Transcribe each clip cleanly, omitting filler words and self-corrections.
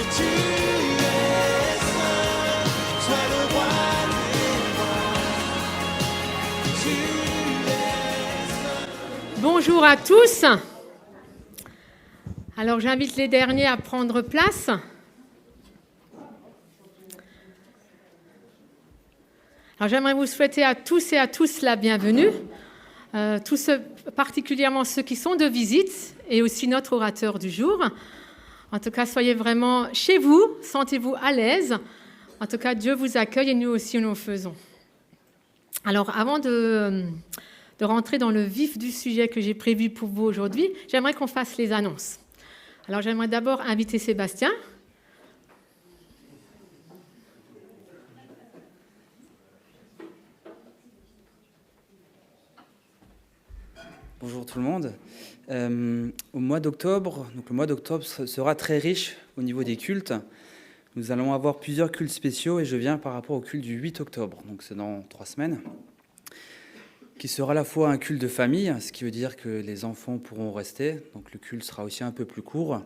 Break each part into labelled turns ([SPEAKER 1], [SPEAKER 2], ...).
[SPEAKER 1] Tu es saint, sois le roi des rois. Tu es saint.
[SPEAKER 2] Bonjour à tous. Alors j'invite les derniers à prendre place. Alors j'aimerais vous souhaiter à tous et à tous la bienvenue, particulièrement ceux qui sont de visite et aussi notre orateur du jour. En tout cas, soyez vraiment chez vous, sentez-vous à l'aise. En tout cas, Dieu vous accueille et nous aussi nous le faisons. Alors avant de rentrer dans le vif du sujet que j'ai prévu pour vous aujourd'hui, j'aimerais qu'on fasse les annonces. Alors j'aimerais d'abord inviter Sébastien.
[SPEAKER 3] Bonjour tout le monde. Au mois d'octobre, donc le mois d'octobre sera très riche au niveau des cultes. Nous allons avoir plusieurs cultes spéciaux et je viens par rapport au culte du 8 octobre, donc c'est dans 3 semaines, qui sera à la fois un culte de famille, ce qui veut dire que les enfants pourront rester, donc le culte sera aussi un peu plus court.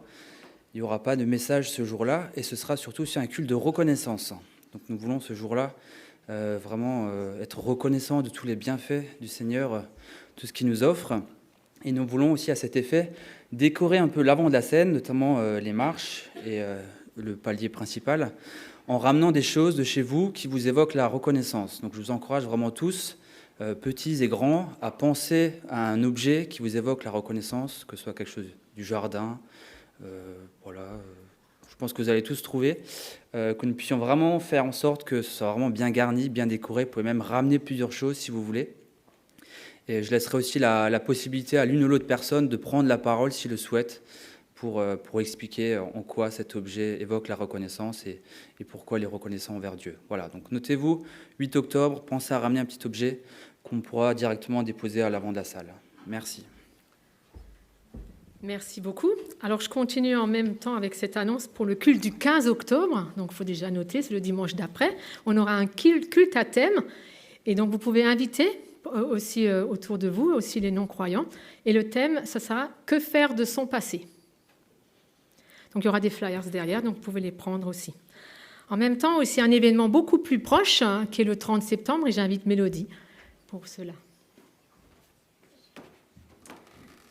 [SPEAKER 3] Il n'y aura pas de message ce jour-là et ce sera surtout aussi un culte de reconnaissance. Donc nous voulons ce jour-là vraiment être reconnaissants de tous les bienfaits du Seigneur, tout ce qu'il nous offre. Et nous voulons aussi à cet effet décorer un peu l'avant de la scène, notamment les marches et le palier principal, en ramenant des choses de chez vous qui vous évoquent la reconnaissance. Donc je vous encourage vraiment tous, petits et grands, à penser à un objet qui vous évoque la reconnaissance, que ce soit quelque chose du jardin, je pense que vous allez tous trouver, que nous puissions vraiment faire en sorte que ce soit vraiment bien garni, bien décoré. Vous pouvez même ramener plusieurs choses si vous voulez. Et je laisserai aussi la possibilité à l'une ou l'autre personne de prendre la parole s'il le souhaite pour expliquer en quoi cet objet évoque la reconnaissance et pourquoi il est reconnaissant envers Dieu. Voilà, donc notez-vous, 8 octobre, pensez à ramener un petit objet qu'on pourra directement déposer à l'avant de la salle. Merci.
[SPEAKER 2] Merci beaucoup. Alors, je continue en même temps avec cette annonce pour le culte du 15 octobre. Donc, il faut déjà noter, c'est le dimanche d'après. On aura un culte à thème. Et donc, vous pouvez inviter aussi autour de vous, aussi les non-croyants. Et le thème, ça sera « Que faire de son passé ?» Donc, il y aura des flyers derrière, donc vous pouvez les prendre aussi. En même temps, aussi un événement beaucoup plus proche, qui est le 30 septembre. Et j'invite Mélodie pour cela.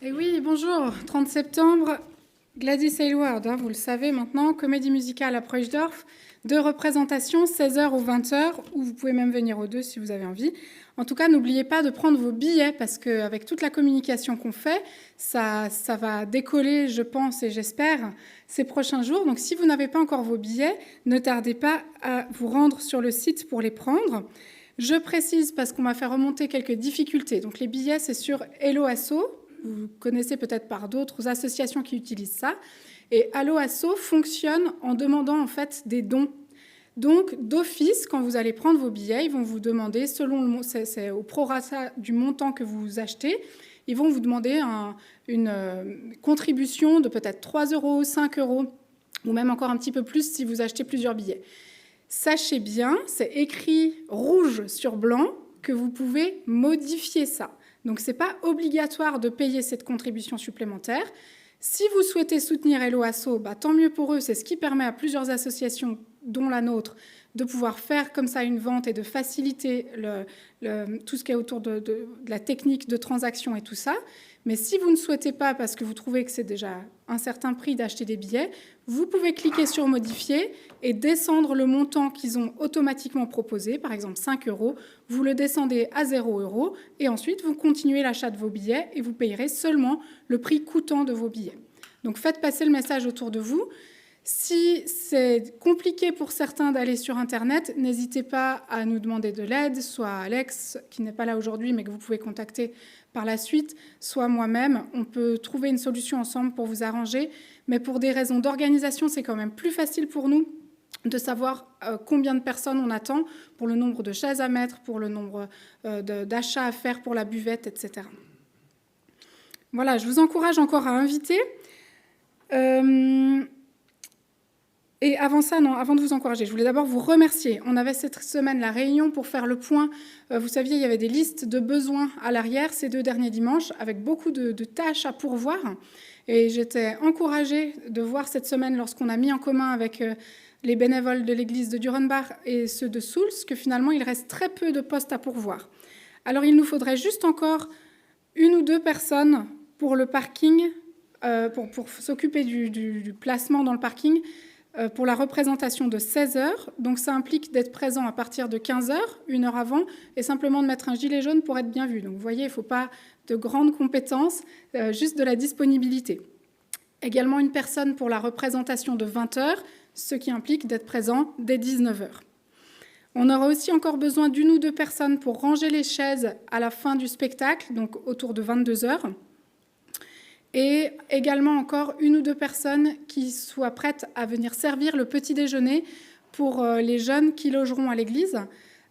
[SPEAKER 4] Et oui, bonjour, 30 septembre, Gladys Aylward, vous le savez maintenant, comédie musicale à Preusdorf, 2 représentations, 16h ou 20h, ou vous pouvez même venir aux 2 si vous avez envie. En tout cas, n'oubliez pas de prendre vos billets, parce qu'avec toute la communication qu'on fait, ça va décoller, je pense et j'espère, ces prochains jours. Donc si vous n'avez pas encore vos billets, ne tardez pas à vous rendre sur le site pour les prendre. Je précise, parce qu'on m'a fait remonter quelques difficultés. Donc les billets, c'est sur Hello Asso. Vous connaissez peut-être par d'autres associations qui utilisent ça. Et Allo Asso fonctionne en demandant en fait des dons. Donc, d'office, quand vous allez prendre vos billets, ils vont vous demander, c'est au prorata du montant que vous achetez, ils vont vous demander une contribution de peut-être 3 €, 5 €, ou même encore un petit peu plus si vous achetez plusieurs billets. Sachez bien, c'est écrit rouge sur blanc que vous pouvez modifier ça. Donc, ce n'est pas obligatoire de payer cette contribution supplémentaire. Si vous souhaitez soutenir Hello Asso, tant mieux pour eux. C'est ce qui permet à plusieurs associations, dont la nôtre, de pouvoir faire comme ça une vente et de faciliter tout ce qui est autour de la technique de transaction et tout ça. Mais si vous ne souhaitez pas, parce que vous trouvez que c'est déjà un certain prix d'acheter des billets, vous pouvez cliquer sur « Modifier » et descendre le montant qu'ils ont automatiquement proposé, par exemple 5 €, vous le descendez à 0 € et ensuite vous continuez l'achat de vos billets et vous payerez seulement le prix coûtant de vos billets. Donc faites passer le message autour de vous. Si c'est compliqué pour certains d'aller sur Internet, n'hésitez pas à nous demander de l'aide, soit Alex, qui n'est pas là aujourd'hui, mais que vous pouvez contacter par la suite, soit moi-même. On peut trouver une solution ensemble pour vous arranger, mais pour des raisons d'organisation, c'est quand même plus facile pour nous de savoir combien de personnes on attend, pour le nombre de chaises à mettre, pour le nombre d'achats à faire pour la buvette, etc. Voilà, je vous encourage encore à inviter. Et avant ça, non, avant de vous encourager, je voulais d'abord vous remercier. On avait cette semaine la réunion pour faire le point. Vous saviez, il y avait des listes de besoins à l'arrière ces 2 derniers dimanches, avec beaucoup de tâches à pourvoir. Et j'étais encouragée de voir cette semaine, lorsqu'on a mis en commun avec les bénévoles de l'église de Durenbach et ceux de Souls, que finalement, il reste très peu de postes à pourvoir. Alors, il nous faudrait juste encore 1 ou 2 personnes pour le parking, pour s'occuper du placement dans le parking, pour la représentation de 16 heures. Donc, ça implique d'être présent à partir de 15 heures, 1 heure avant, et simplement de mettre un gilet jaune pour être bien vu. Donc, vous voyez, il ne faut pas de grandes compétences, juste de la disponibilité. Également, une personne pour la représentation de 20 heures, ce qui implique d'être présent dès 19 heures. On aura aussi encore besoin d'1 ou 2 personnes pour ranger les chaises à la fin du spectacle, donc autour de 22 heures. Et également encore 1 ou 2 personnes qui soient prêtes à venir servir le petit déjeuner pour les jeunes qui logeront à l'église.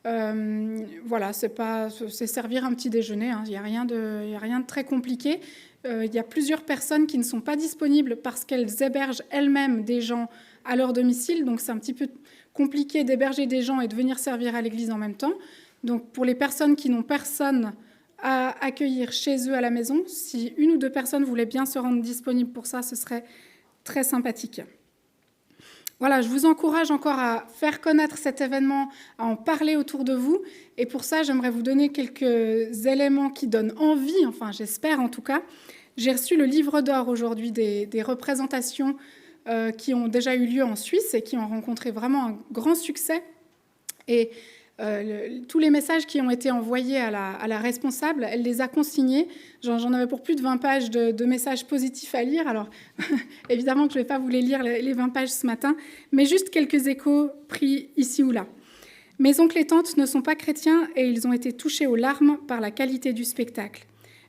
[SPEAKER 4] Voilà, c'est servir un petit déjeuner, hein. Il n'y a rien de très compliqué. Il y a plusieurs personnes qui ne sont pas disponibles parce qu'elles hébergent elles-mêmes des gens à leur domicile. Donc, c'est un petit peu compliqué d'héberger des gens et de venir servir à l'église en même temps. Donc, pour les personnes qui n'ont personne à accueillir chez eux à la maison, si 1 ou 2 personnes voulaient bien se rendre disponibles pour ça, ce serait très sympathique. Voilà, je vous encourage encore à faire connaître cet événement, à en parler autour de vous. Et pour ça, j'aimerais vous donner quelques éléments qui donnent envie, enfin j'espère en tout cas. J'ai reçu le livre d'or aujourd'hui des représentations qui ont déjà eu lieu en Suisse et qui ont rencontré vraiment un grand succès. Et tous les messages qui ont été envoyés à la responsable, elle les a consignés. J'en avais pour plus de 20 pages de messages positifs à lire. Alors, évidemment que je ne vais pas vous les lire, les 20 pages ce matin, mais juste quelques échos pris ici ou là. Mes oncles et tantes ne sont pas chrétiens et ils ont été touchés aux larmes par la qualité du spectacle.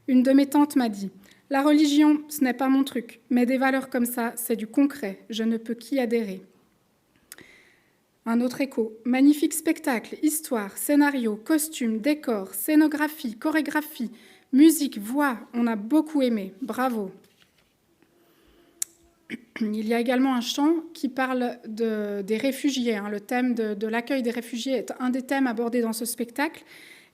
[SPEAKER 4] Une de mes tantes m'a dit « La religion, ce n'est pas mon truc, mais des valeurs comme ça, c'est du concret. Je ne peux qu'y adhérer. » Un autre écho. Magnifique spectacle, histoire, scénario, costume, décor, scénographie, chorégraphie, musique, voix. On a beaucoup aimé. Bravo. Il y a également un chant qui parle des réfugiés. Le thème de l'accueil des réfugiés est un des thèmes abordés dans ce spectacle.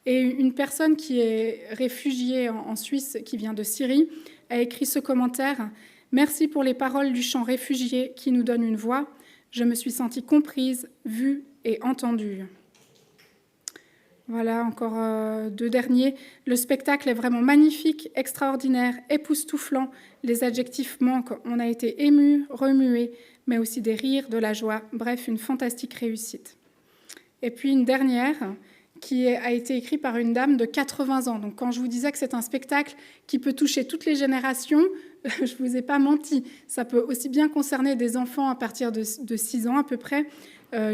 [SPEAKER 4] Et une personne qui est réfugiée en Suisse, qui vient de Syrie, a écrit ce commentaire. « Merci pour les paroles du chant réfugié qui nous donne une voix. Je me suis sentie comprise, vue et entendue. » Voilà, encore 2 derniers. Le spectacle est vraiment magnifique, extraordinaire, époustouflant. Les adjectifs manquent. On a été émus, remués, mais aussi des rires, de la joie. Bref, une fantastique réussite. Et puis une dernière qui a été écrite par une dame de 80 ans. Donc quand je vous disais que c'est un spectacle qui peut toucher toutes les générations, je ne vous ai pas menti. Ça peut aussi bien concerner des enfants à partir de 6 ans à peu près,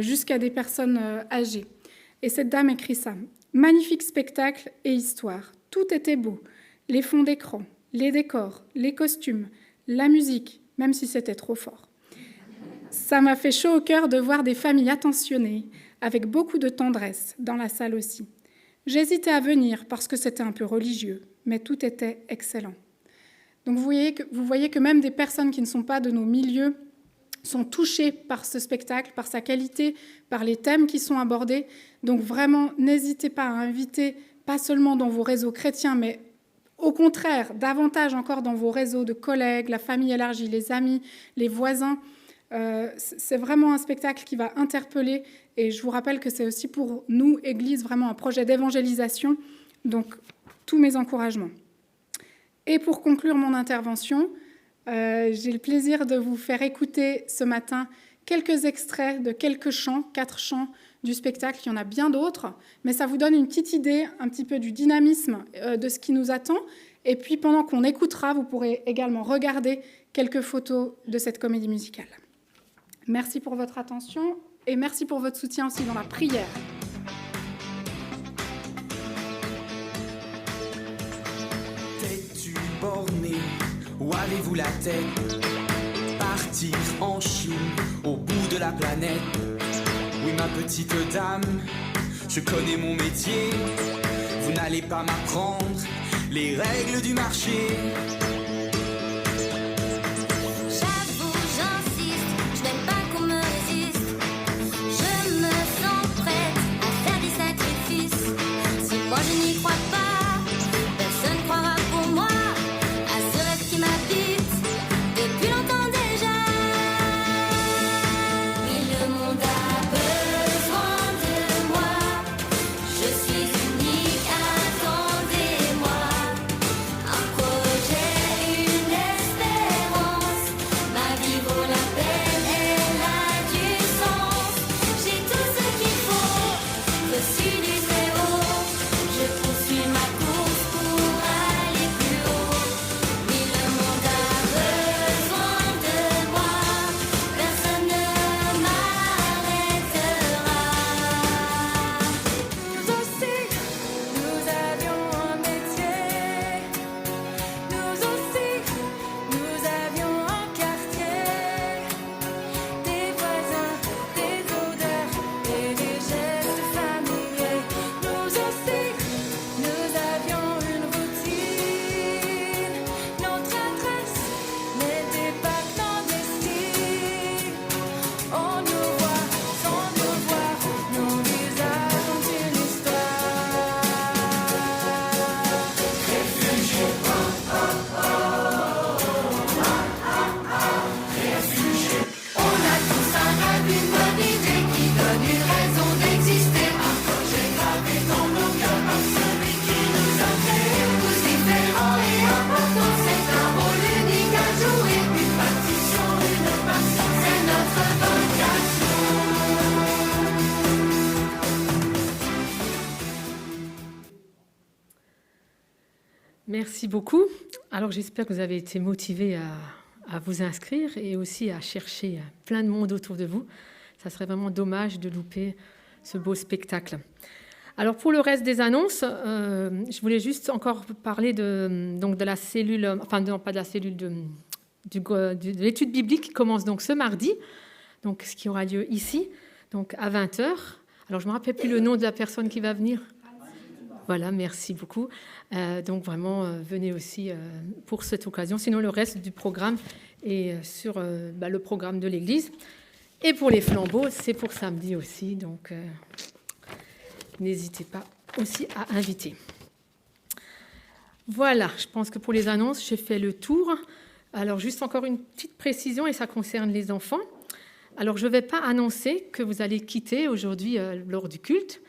[SPEAKER 4] jusqu'à des personnes âgées. Et cette dame écrit ça. « Magnifique spectacle et histoire. Tout était beau. Les fonds d'écran, les décors, les costumes, la musique, même si c'était trop fort. Ça m'a fait chaud au cœur de voir des familles attentionnées, avec beaucoup de tendresse, dans la salle aussi. J'hésitais à venir parce que c'était un peu religieux, mais tout était excellent. » Donc vous voyez que même des personnes qui ne sont pas de nos milieux sont touchées par ce spectacle, par sa qualité, par les thèmes qui sont abordés. Donc vraiment, n'hésitez pas à inviter, pas seulement dans vos réseaux chrétiens, mais au contraire, davantage encore dans vos réseaux de collègues, la famille élargie, les amis, les voisins. C'est vraiment un spectacle qui va interpeller. Et je vous rappelle que c'est aussi pour nous, Église, vraiment un projet d'évangélisation. Donc, tous mes encouragements. Et pour conclure mon intervention, j'ai le plaisir de vous faire écouter ce matin quelques extraits de quelques chants, 4 chants du spectacle. Il y en a bien d'autres, mais ça vous donne une petite idée un petit peu du dynamisme de ce qui nous attend. Et puis, pendant qu'on écoutera, vous pourrez également regarder quelques photos de cette comédie musicale. Merci pour votre attention et merci pour votre soutien aussi dans la prière.
[SPEAKER 1] T'es-tu borné? Où avez-vous la tête? Partir en Chine, au bout de la planète. Oui, ma petite dame, je connais mon métier. Vous n'allez pas m'apprendre les règles du marché.
[SPEAKER 5] J'avoue, j'insiste, je n'aime pas qu'on me résiste. Je me sens prête à faire des sacrifices. Si moi je n'y crois pas, personne croira pour moi à ce rêve qui m'habite.
[SPEAKER 1] On nous voit sans nous voir, nos visages ont une histoire. Réfugiés, réfugiés. On a tous un rêve, une bonne idée qui donne une raison d'exister. Un projet gravé dans nos cœurs par celui qui nous a créés. Tous différents et importants, c'est un rôle unique à jouer. Une partition, une passion, c'est notre vocation.
[SPEAKER 2] Merci beaucoup. Alors j'espère que vous avez été motivés à vous inscrire et aussi à chercher plein de monde autour de vous. Ça serait vraiment dommage de louper ce beau spectacle. Alors pour le reste des annonces, je voulais juste encore parler de la cellule, enfin non pas de la cellule, de l'étude biblique qui commence donc ce mardi, donc ce qui aura lieu ici, donc à 20h. Alors je ne me rappelle plus le nom de la personne qui va venir. Voilà, merci beaucoup. Donc vraiment, venez aussi pour cette occasion. Sinon, le reste du programme est sur le programme de l'Église. Et pour les flambeaux, c'est pour samedi aussi. Donc, n'hésitez pas aussi à inviter. Voilà, je pense que pour les annonces, j'ai fait le tour. Alors, juste encore une petite précision, et ça concerne les enfants. Alors, je ne vais pas annoncer que vous allez quitter aujourd'hui lors du culte.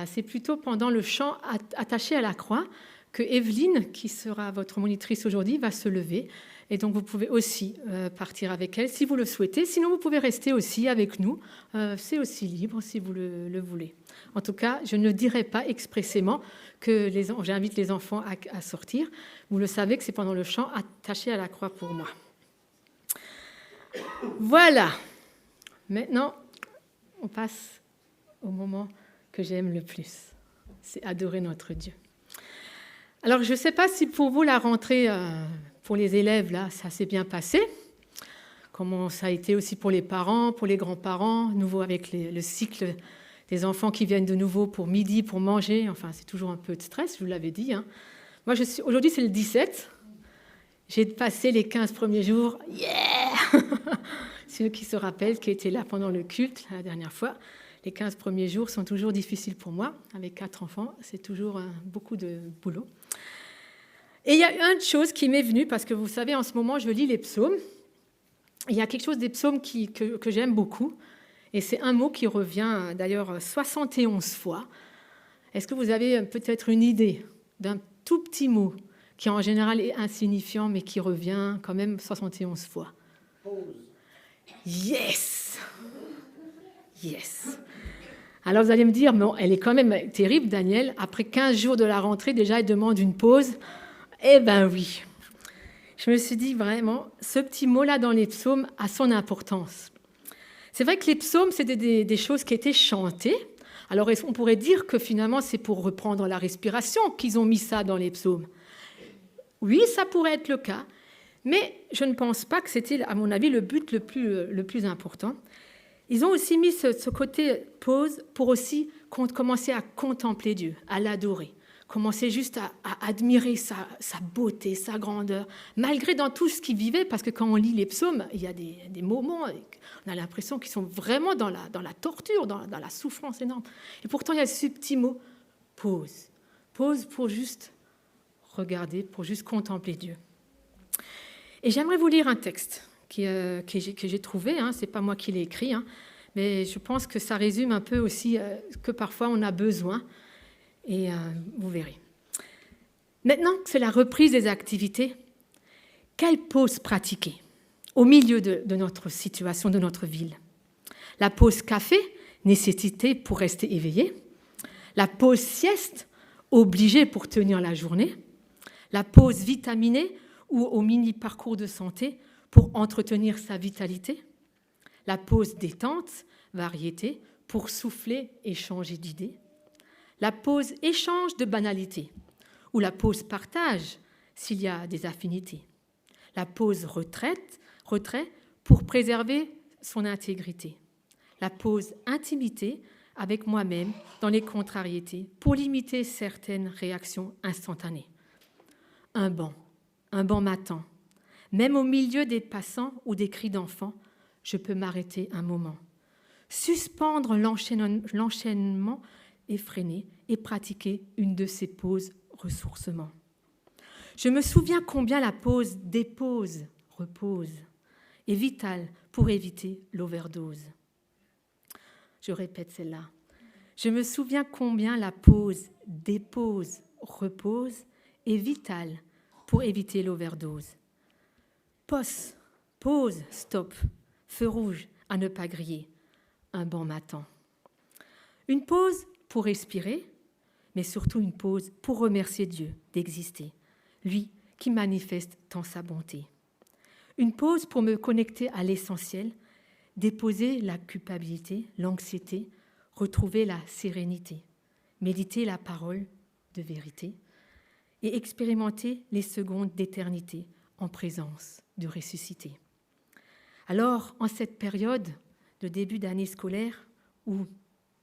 [SPEAKER 2] C'est plutôt pendant le chant attaché à la croix que Evelyne, qui sera votre monitrice aujourd'hui, va se lever. Et donc, vous pouvez aussi partir avec elle si vous le souhaitez. Sinon, vous pouvez rester aussi avec nous. C'est aussi libre si vous le voulez. En tout cas, je ne dirai pas expressément que j'invite les enfants à sortir. Vous le savez que c'est pendant le chant attaché à la croix pour moi. Voilà. Maintenant, on passe au moment que j'aime le plus, c'est adorer notre Dieu. Alors, je ne sais pas si pour vous, la rentrée, pour les élèves, là, ça s'est bien passé, comment ça a été aussi pour les parents, pour les grands-parents, nouveau avec le cycle des enfants qui viennent de nouveau pour midi, pour manger, enfin, c'est toujours un peu de stress, je vous l'avais dit. Hein. Moi, aujourd'hui, c'est le 17, j'ai passé les 15 premiers jours, yeah. Ceux qui se rappellent, qui étaient là pendant le culte, la dernière fois. Les 15 premiers jours sont toujours difficiles pour moi. Avec 4 enfants, c'est toujours beaucoup de boulot. Et il y a une chose qui m'est venue, parce que vous savez, en ce moment, je lis les psaumes. Il y a quelque chose des psaumes que j'aime beaucoup. Et c'est un mot qui revient d'ailleurs 71 fois. Est-ce que vous avez peut-être une idée d'un tout petit mot qui en général est insignifiant, mais qui revient quand même 71 fois? Pause. Yes! Yes. Alors vous allez me dire, non, elle est quand même terrible, Daniel. Après 15 jours de la rentrée, déjà, elle demande une pause. Eh bien oui. Je me suis dit vraiment, ce petit mot-là dans les psaumes a son importance. C'est vrai que les psaumes, c'est des choses qui étaient chantées. Alors on pourrait dire que finalement, c'est pour reprendre la respiration qu'ils ont mis ça dans les psaumes. Oui, ça pourrait être le cas. Mais je ne pense pas que c'était, à mon avis, le but le plus important. Ils ont aussi mis ce côté pause pour aussi commencer à contempler Dieu, à l'adorer, commencer juste à admirer sa beauté, sa grandeur, malgré dans tout ce qu'ils vivaient, parce que quand on lit les psaumes, il y a des moments, on a l'impression qu'ils sont vraiment dans la torture, dans la souffrance énorme. Et pourtant, il y a ce petit mot, pause. Pause pour juste regarder, pour juste contempler Dieu. Et j'aimerais vous lire un texte que j'ai trouvé, hein, c'est pas moi qui l'ai écrit, hein, mais je pense que ça résume un peu aussi que parfois on a besoin, et vous verrez. Maintenant que c'est la reprise des activités, quelle pause pratiquer au milieu de notre situation, de notre ville? La pause café, nécessité pour rester éveillé, la pause sieste, obligée pour tenir la journée, la pause vitaminée ou au mini-parcours de santé pour entretenir sa vitalité, la pause détente, variété, pour souffler et changer d'idée, la pause échange de banalité, ou la pause partage s'il y a des affinités, la pause retrait pour préserver son intégrité, la pause intimité avec moi-même dans les contrariétés pour limiter certaines réactions instantanées. Un banc m'attend. Même au milieu des passants ou des cris d'enfants, je peux m'arrêter un moment, suspendre l'enchaînement effréné et pratiquer une de ces pauses ressourcement. Je me souviens combien la pause dépose, repose, est vitale pour éviter l'overdose. Je répète celle-là. Je me souviens combien la pause dépose, repose est vitale pour éviter l'overdose. Pause, stop, feu rouge à ne pas griller, un banc m'attend. Une pause pour respirer, mais surtout une pause pour remercier Dieu d'exister, lui qui manifeste tant sa bonté. Une pause pour me connecter à l'essentiel, déposer la culpabilité, l'anxiété, retrouver la sérénité, méditer la parole de vérité et expérimenter les secondes d'éternité en présence du ressuscité. Alors, en cette période de début d'année scolaire ou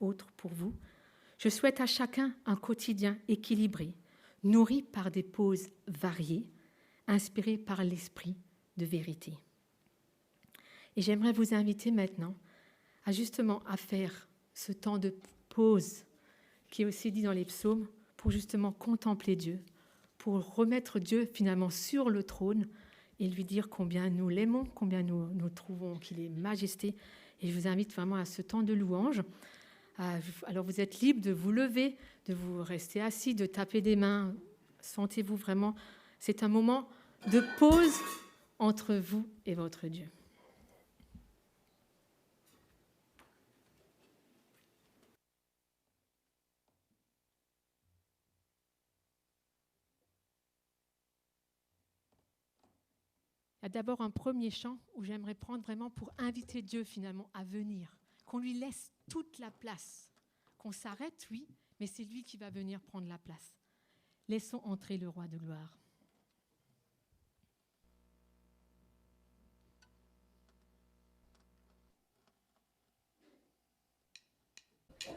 [SPEAKER 2] autre pour vous, je souhaite à chacun un quotidien équilibré, nourri par des pauses variées, inspiré par l'esprit de vérité. Et j'aimerais vous inviter maintenant à faire ce temps de pause qui est aussi dit dans les psaumes pour justement contempler Dieu, pour remettre Dieu finalement sur le trône et lui dire combien nous l'aimons, combien nous trouvons qu'il est majesté. Et je vous invite vraiment à ce temps de louange. Alors vous êtes libre de vous lever, de vous rester assis, de taper des mains. Sentez-vous vraiment, c'est un moment de pause entre vous et votre Dieu. Il y a d'abord un premier chant où j'aimerais prendre vraiment pour inviter Dieu finalement à venir, qu'on lui laisse toute la place, qu'on s'arrête, oui, mais c'est lui qui va venir prendre la place. Laissons entrer le roi de gloire.
[SPEAKER 5] Je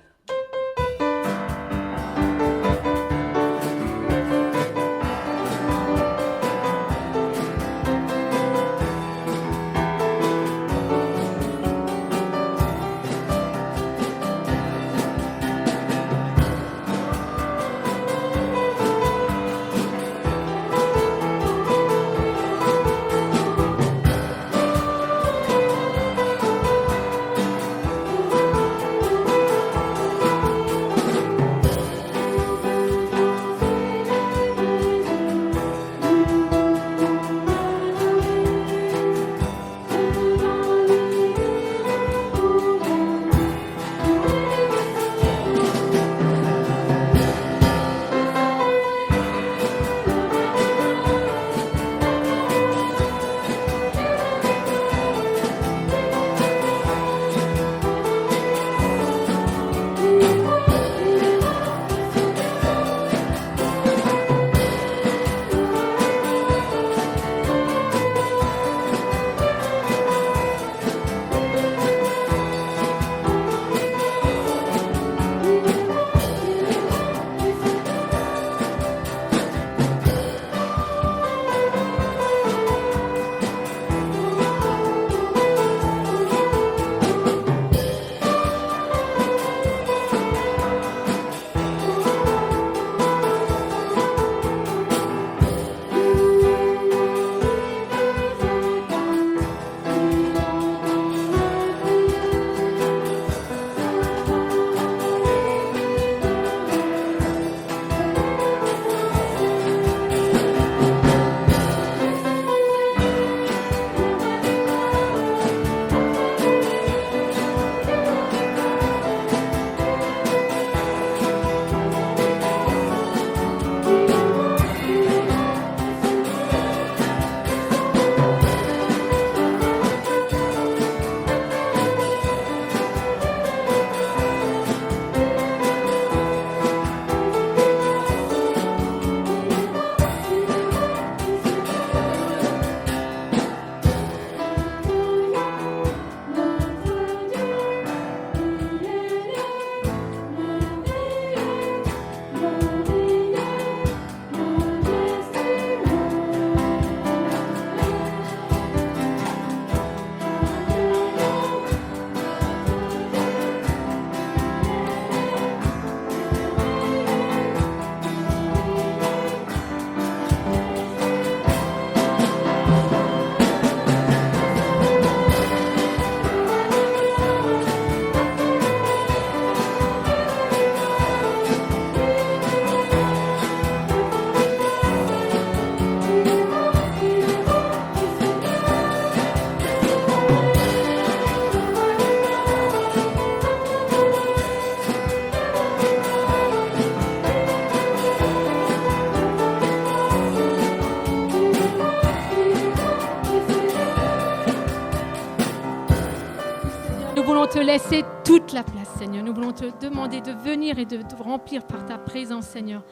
[SPEAKER 2] Nous voulons te laisser toute la place, Seigneur. Nous voulons te demander de venir et de remplir par ta présence, Seigneur.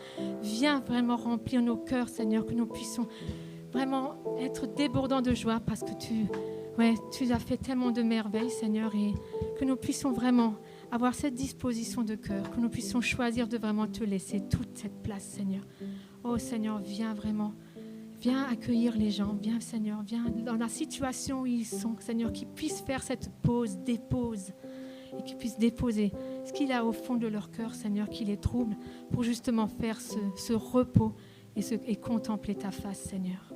[SPEAKER 2] Viens vraiment remplir nos cœurs, Seigneur, que nous puissions vraiment être débordants de joie parce que tu as fait tellement de merveilles, Seigneur, et que nous puissions vraiment avoir cette disposition de cœur, que nous puissions choisir de vraiment te laisser toute cette place, Seigneur. Oh Seigneur, viens vraiment, viens accueillir les gens, viens Seigneur, viens dans la situation où ils sont, Seigneur, qu'ils puissent faire cette dépose, et qu'ils puissent déposer ce qu'il y a au fond de leur cœur, Seigneur, qui les trouble, pour justement faire ce repos et contempler ta face, Seigneur.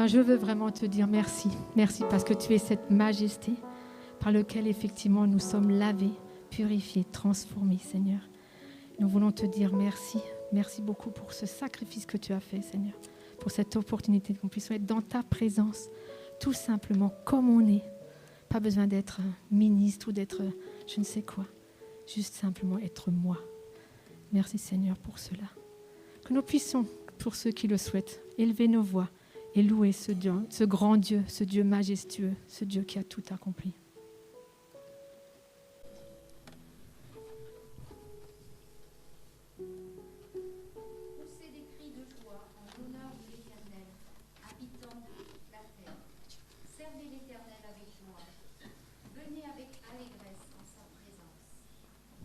[SPEAKER 2] Seigneur, je veux vraiment te dire merci. Merci parce que tu es cette majesté par laquelle effectivement nous sommes lavés, purifiés, transformés, Seigneur. Nous voulons te dire merci. Merci beaucoup pour ce sacrifice que tu as fait, Seigneur. Pour cette opportunité qu'on puisse être dans ta présence, tout simplement comme on est. Pas besoin d'être un ministre ou d'être je ne sais quoi. Juste simplement être moi. Merci Seigneur pour cela. Que nous puissions, pour ceux qui le souhaitent, élever nos voix et louer ce Dieu, ce grand Dieu, ce Dieu majestueux, ce Dieu qui a tout accompli.
[SPEAKER 6] Poussez des cris de joie en l'honneur de l'Éternel, habitants la terre. Servez l'Éternel avec joie. Venez avec allégresse en sa présence.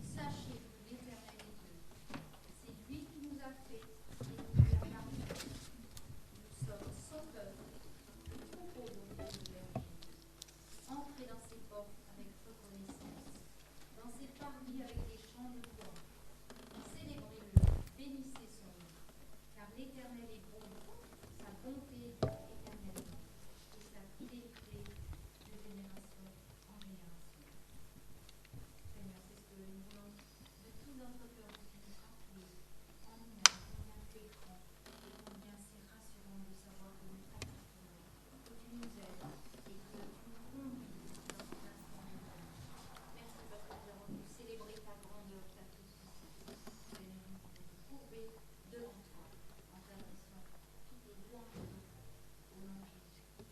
[SPEAKER 6] Sachez que l'Éternel est Dieu. C'est lui qui nous a fait et nous lui a parlé. Nous sommes son peuple, le troupeau dont il est le berger. Entrez dans ses portes avec reconnaissance, dans ses parvis avec des chants de gloire. Célébrez-le, bénissez son nom, car l'Éternel est bon, sa bonté dure éternellement, et sa fidélité de génération en génération. Seigneur, c'est ce que nous voulons de tout notre cœur aussi nous rappeler en nous-mêmes combien tu es grand et combien c'est rassurant de savoir que nous t'appartenons, que tu nous aides et que tu nous conduis dans cet instant de vie. Merci parce que nous avons pu célébrer ta grandeur, ta toute-puissance. Seigneur, nous voulons nous courber devant toi en t'adressant toutes les louanges de nos cœurs. Au nom de Jésus.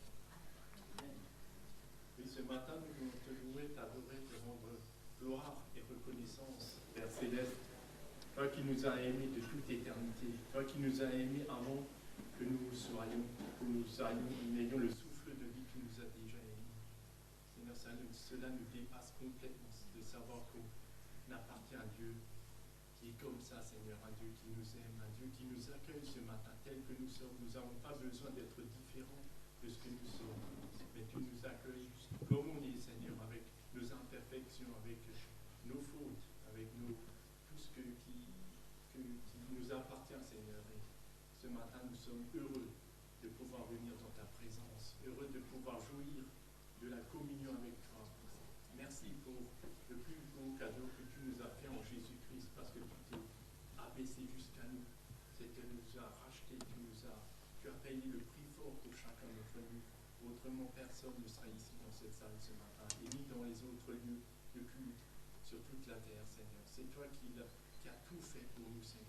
[SPEAKER 7] Oui, ce matin, nous voulons te louer, t'adorer, te rendre gloire et reconnaissance, Père Céleste. Toi qui nous as aimés de toute éternité, toi qui nous as aimés avant que nous soyons, nous ayons le souffle de vie qui nous a déjà aimés. Seigneur, cela nous dépasse complètement de savoir qu'on appartient à Dieu qui est comme ça, Seigneur, un Dieu qui nous aime, un Dieu qui nous accueille ce matin tel que nous sommes. Nous n'avons pas besoin d'être différents de ce que nous sommes, mais tu nous accueilles comme on est, Seigneur, avec nos imperfections, avec nos fautes, avec tout ce qui nous appartient, Seigneur. Et ce matin, nous sommes heureux de pouvoir venir dans ta présence, heureux de pouvoir jouir de la communion avec toi. Merci pour le plus beau cadeau que tu nous as fait en Jésus-Christ, parce que tu t'es abaissé jusqu'à nous. C'est que tu nous as rachetés, tu as payé le prix fort pour chacun d'entre nous. Autrement, personne ne sera ici dans cette salle ce matin, et ni dans les autres lieux de culte sur toute la terre, Seigneur. C'est toi qui as tout fait pour nous, Seigneur.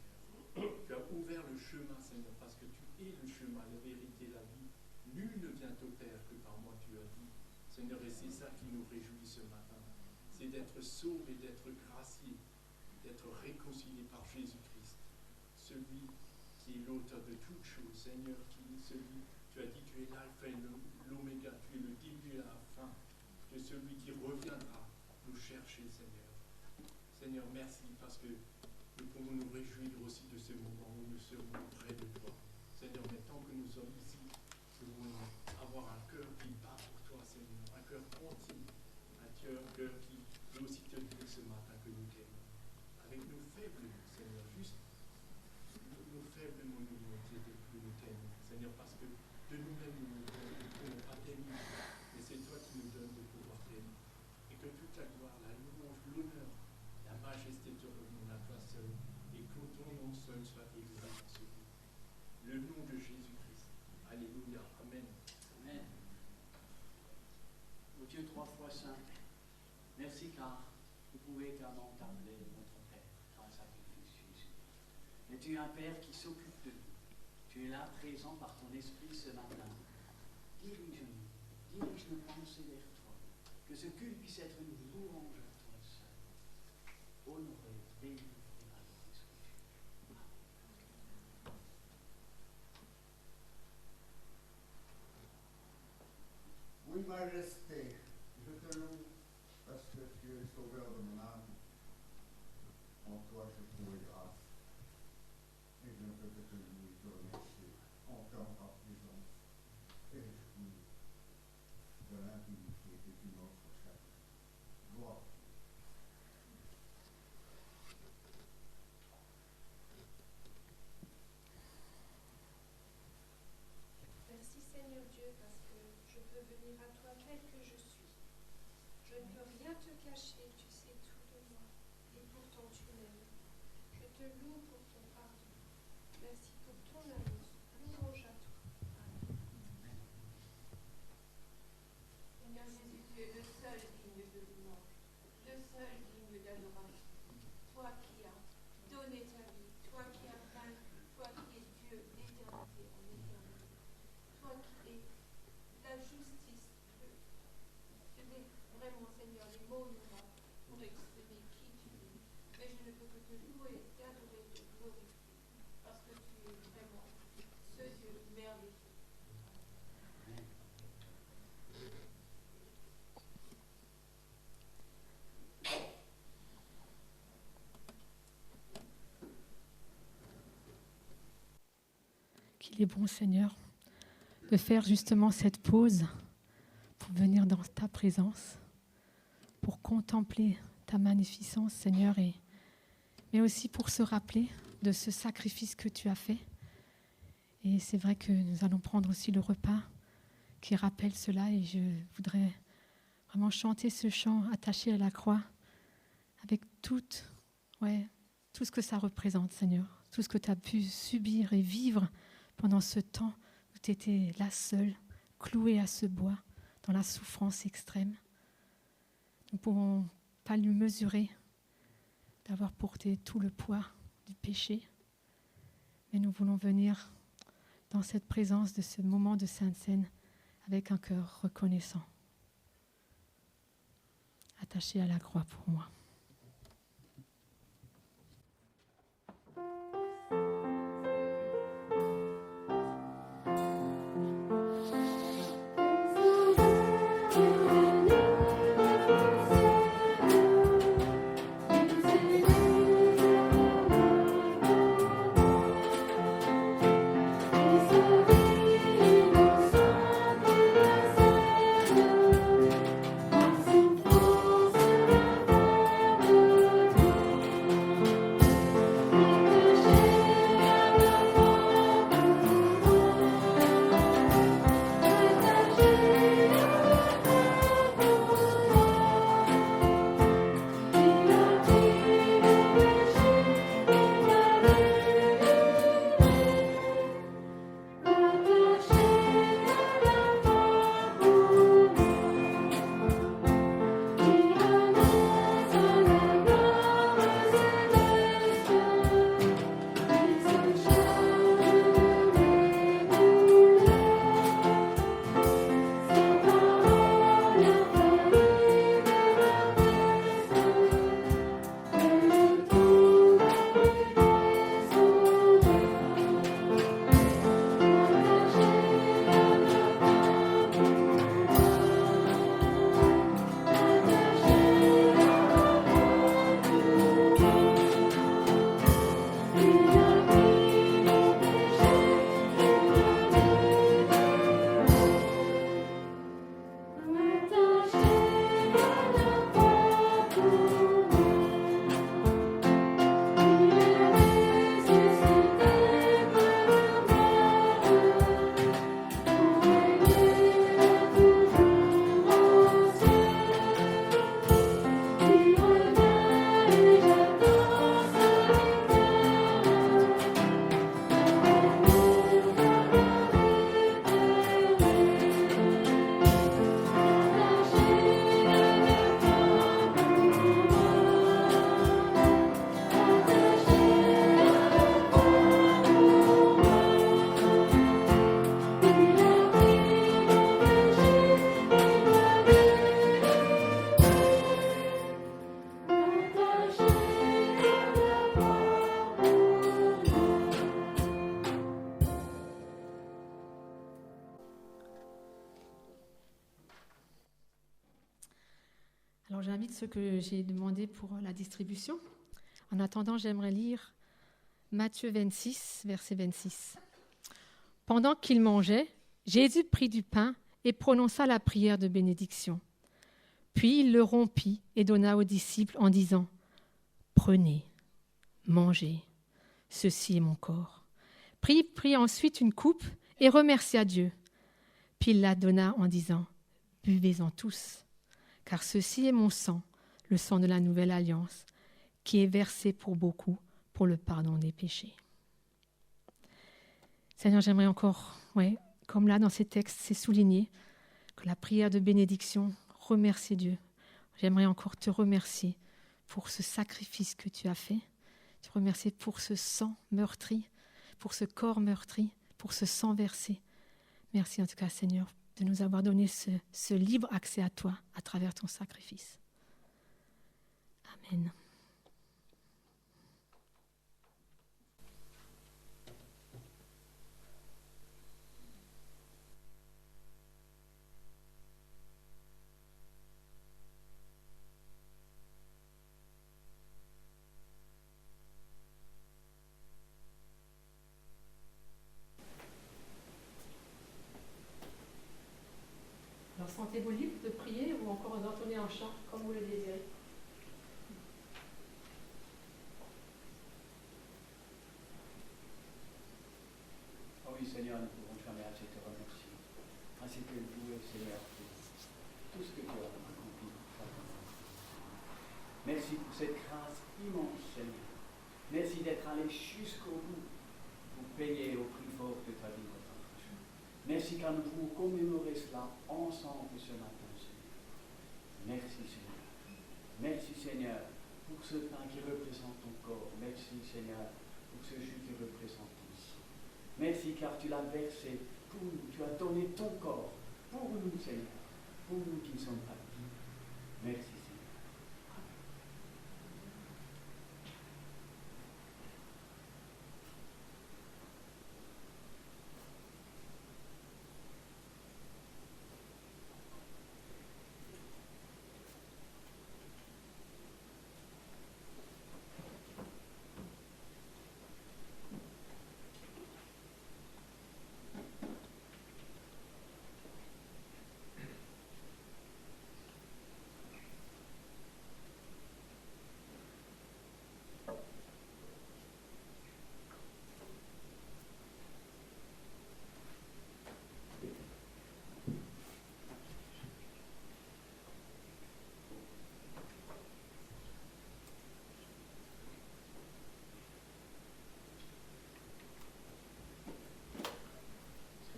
[SPEAKER 7] Tu as ouvert le chemin, Seigneur, parce que tu es le chemin, la vérité, la vie. Nul ne vient au Père que par moi, tu as dit. Seigneur, et c'est ça qui nous réjouit ce matin. C'est d'être sauvé, d'être gracié, d'être réconcilié par Jésus-Christ. Celui qui est l'auteur de toutes choses, Seigneur, tu as dit, tu es l'alpha et l'oméga, tu es le début et la fin. Tu es celui qui reviendra nous chercher, Seigneur. Seigneur, merci parce que nous pouvons nous réjouir aussi de ce moment où nous serons près de toi. Seigneur, mais tant que nous sommes ici, nous voulons avoir un cœur qui bat pour toi, Seigneur, un cœur entier, un cœur qui veut aussi te dire ce matin que nous t'aimons. Avec nos faibles, Seigneur, juste nos faibles, nous voulons t'aider, que nous t'aimons, Seigneur, parce que de nous-mêmes, nous ne pouvons pas t'aimer, mais c'est toi qui nous donnes de pouvoir t'aimer. Et que toute la gloire, la louange, l'honneur, la majesté te reviennent à toi seul, et que ton nom seul soit élevé dans ce lieu. Le nom de Jésus-Christ. Alléluia. Amen.
[SPEAKER 8] Amen. Ô Dieu trois fois saint, merci car vous pouvez clairement t'appeler notre Père dans le sacrifice Jésus. Mais tu es un Père qui s'occupe de nous. Tu es là présent par ton esprit ce matin. Dirige-nous, dirige nos pensées vers toi. Que ce culte puisse être une louange à toi seul. Honoré, béni et adoré sois-tu.
[SPEAKER 9] Oui, Majesté, je te loue parce que tu es sauveur de mon âme. En toi je trouve grâce. Et je ne peux que te louer, te remercier, entendre ta présence et jouir de l'intimité que tu m'offres chaque jour. Gloire.
[SPEAKER 10] Merci Seigneur Dieu.
[SPEAKER 6] te loue pour ton pardon. Merci pour ton amour. Louange à toi.
[SPEAKER 10] Seigneur Jésus, tu es le seul digne de louange, le seul digne d'adoration. Toi qui as donné ta vie, toi qui as vaincu, toi qui es Dieu d'éternité en éternité, toi qui es la justice. Je n'ai vraiment, Seigneur, les mots ne pas pour exprimer qui tu es, mais je ne peux que te louer, t'adorer, te glorifier, parce que tu es vraiment ce Dieu merveilleux.
[SPEAKER 2] Qu'il est bon, Seigneur, de faire justement cette pause pour venir dans ta présence, pour contempler ta magnificence, Seigneur, mais aussi pour se rappeler de ce sacrifice que tu as fait. Et c'est vrai que nous allons prendre aussi le repas qui rappelle cela, et je voudrais vraiment chanter ce chant attaché à la croix avec tout ce que ça représente, Seigneur, tout ce que tu as pu subir et vivre pendant ce temps où tu étais là seul, cloué à ce bois, dans la souffrance extrême. Nous ne pouvons pas lui mesurer d'avoir porté tout le poids du péché, mais nous voulons venir dans cette présence de ce moment de Sainte Seine avec un cœur reconnaissant, attaché à la croix pour moi. Alors j'invite ceux que j'ai demandé pour la distribution. En attendant, j'aimerais lire Matthieu 26, verset 26. Pendant qu'il mangeait, Jésus prit du pain et prononça la prière de bénédiction. Puis il le rompit et donna aux disciples en disant « Prenez, mangez, ceci est mon corps. » Puis il prit ensuite une coupe et remercia Dieu. Puis il la donna en disant « Buvez-en tous, car ceci est mon sang, le sang de la nouvelle alliance, qui est versé pour beaucoup pour le pardon des péchés. Seigneur, j'aimerais encore, comme là dans ces textes, c'est souligné que la prière de bénédiction, remercier Dieu. J'aimerais encore te remercier pour ce sacrifice que tu as fait. Te remercier pour ce sang meurtri, pour ce corps meurtri, pour ce sang versé. Merci en tout cas, Seigneur, de nous avoir donné ce libre accès à toi à travers ton sacrifice. Amen. Alors sentez-vous libre de prier ou encore d'entonner un chant comme vous le désirez.
[SPEAKER 8] Oh oui, Seigneur, nous pouvons jamais assez te remercier. Ainsi que louer, Seigneur, pour tout ce que tu as accompli pour chacun de nous. Merci pour cette grâce immense, Seigneur. Merci d'être allé jusqu'au bout pour payer au prix fort de ta vie, notre frère. Merci car nous pouvons commémorer cela ensemble ce matin, Seigneur. Merci, Seigneur. Merci, Seigneur, pour ce pain qui représente ton corps. Merci, Seigneur, pour ce jus qui représente ton sang. Merci car tu l'as versé pour nous. Tu as donné ton corps pour nous, Seigneur. Pour nous qui ne sommes pas dignes. Merci, Seigneur.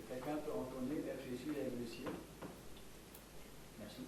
[SPEAKER 8] Quelqu'un peut entonner vers Jésus lève le ciel. Merci.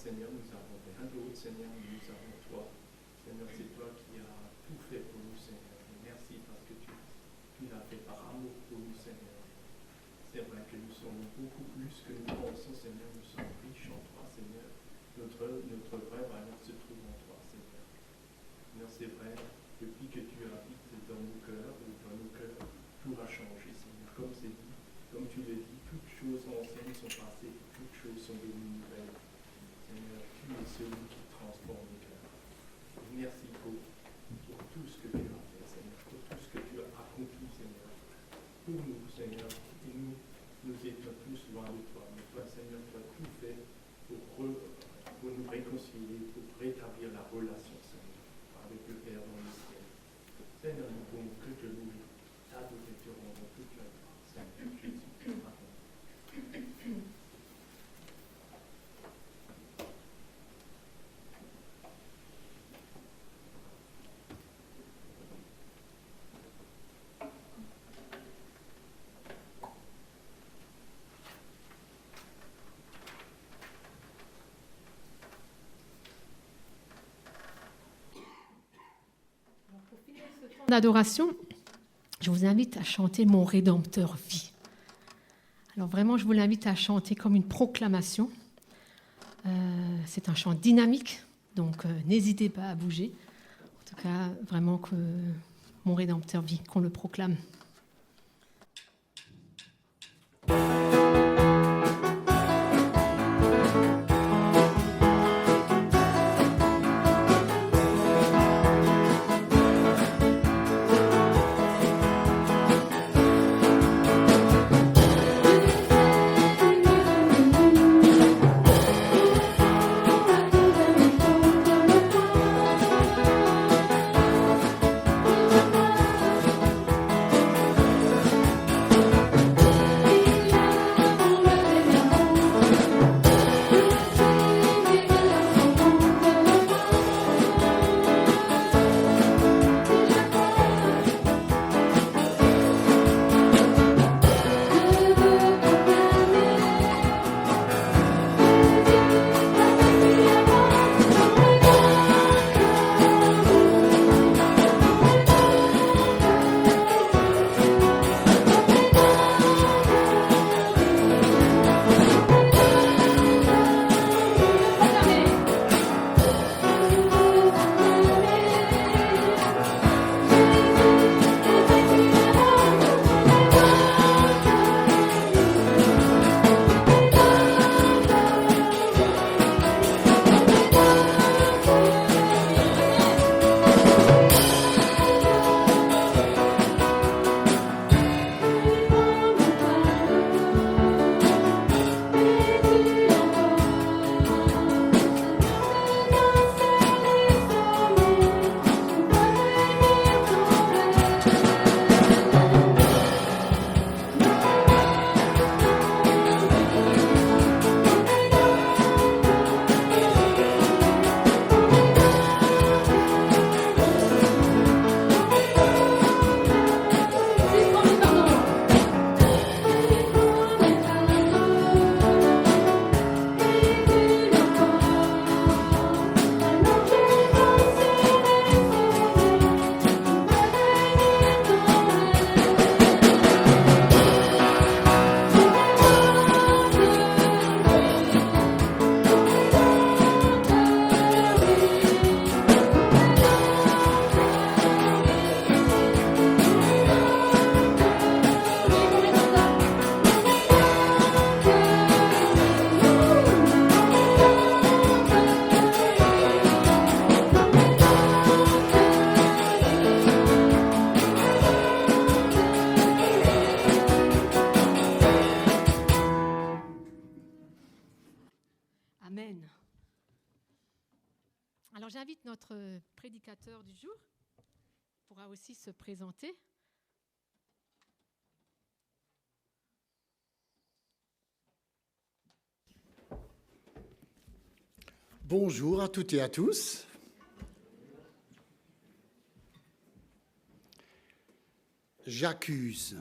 [SPEAKER 7] Seigneur, nous avons rien d'autre, Seigneur, nous avons toi. Seigneur, c'est toi qui as tout fait pour nous, Seigneur. Et merci parce que tu l'as fait par amour. amour pour nous, Seigneur. C'est vrai que nous sommes beaucoup plus que nous pensons, Seigneur. Nous sommes riches en toi, Seigneur. Notre vraie valeur se trouve en toi, Seigneur. Seigneur, c'est vrai, depuis que tu habites dans nos cœurs, tout a changé, Seigneur. Comme c'est dit, comme tu le dis, toutes choses anciennes sont passées, toutes choses sont devenues nouvelles. Seigneur, tu es celui qui transforme nos cœurs. Merci pour tout ce que tu as fait, Seigneur, pour tout ce que tu as accompli, Seigneur. Pour nous, Seigneur, et nous étions tous loin de toi. Mais toi, Seigneur, tu as tout fait pour nous réconcilier, pour rétablir la relation, Seigneur, avec le Père dans le ciel. Seigneur, nous pouvons que te louer, t'adorer, te rendre toute la gloire. Seigneur Jésus, amen.
[SPEAKER 2] D'adoration, je vous invite à chanter Mon Rédempteur vit. Alors vraiment, je vous l'invite à chanter comme une proclamation. C'est un chant dynamique, donc n'hésitez pas à bouger. En tout cas, vraiment que mon Rédempteur vit, qu'on le proclame. Amen. Alors j'invite notre prédicateur du jour, il pourra aussi se présenter.
[SPEAKER 11] Bonjour à toutes et à tous. J'accuse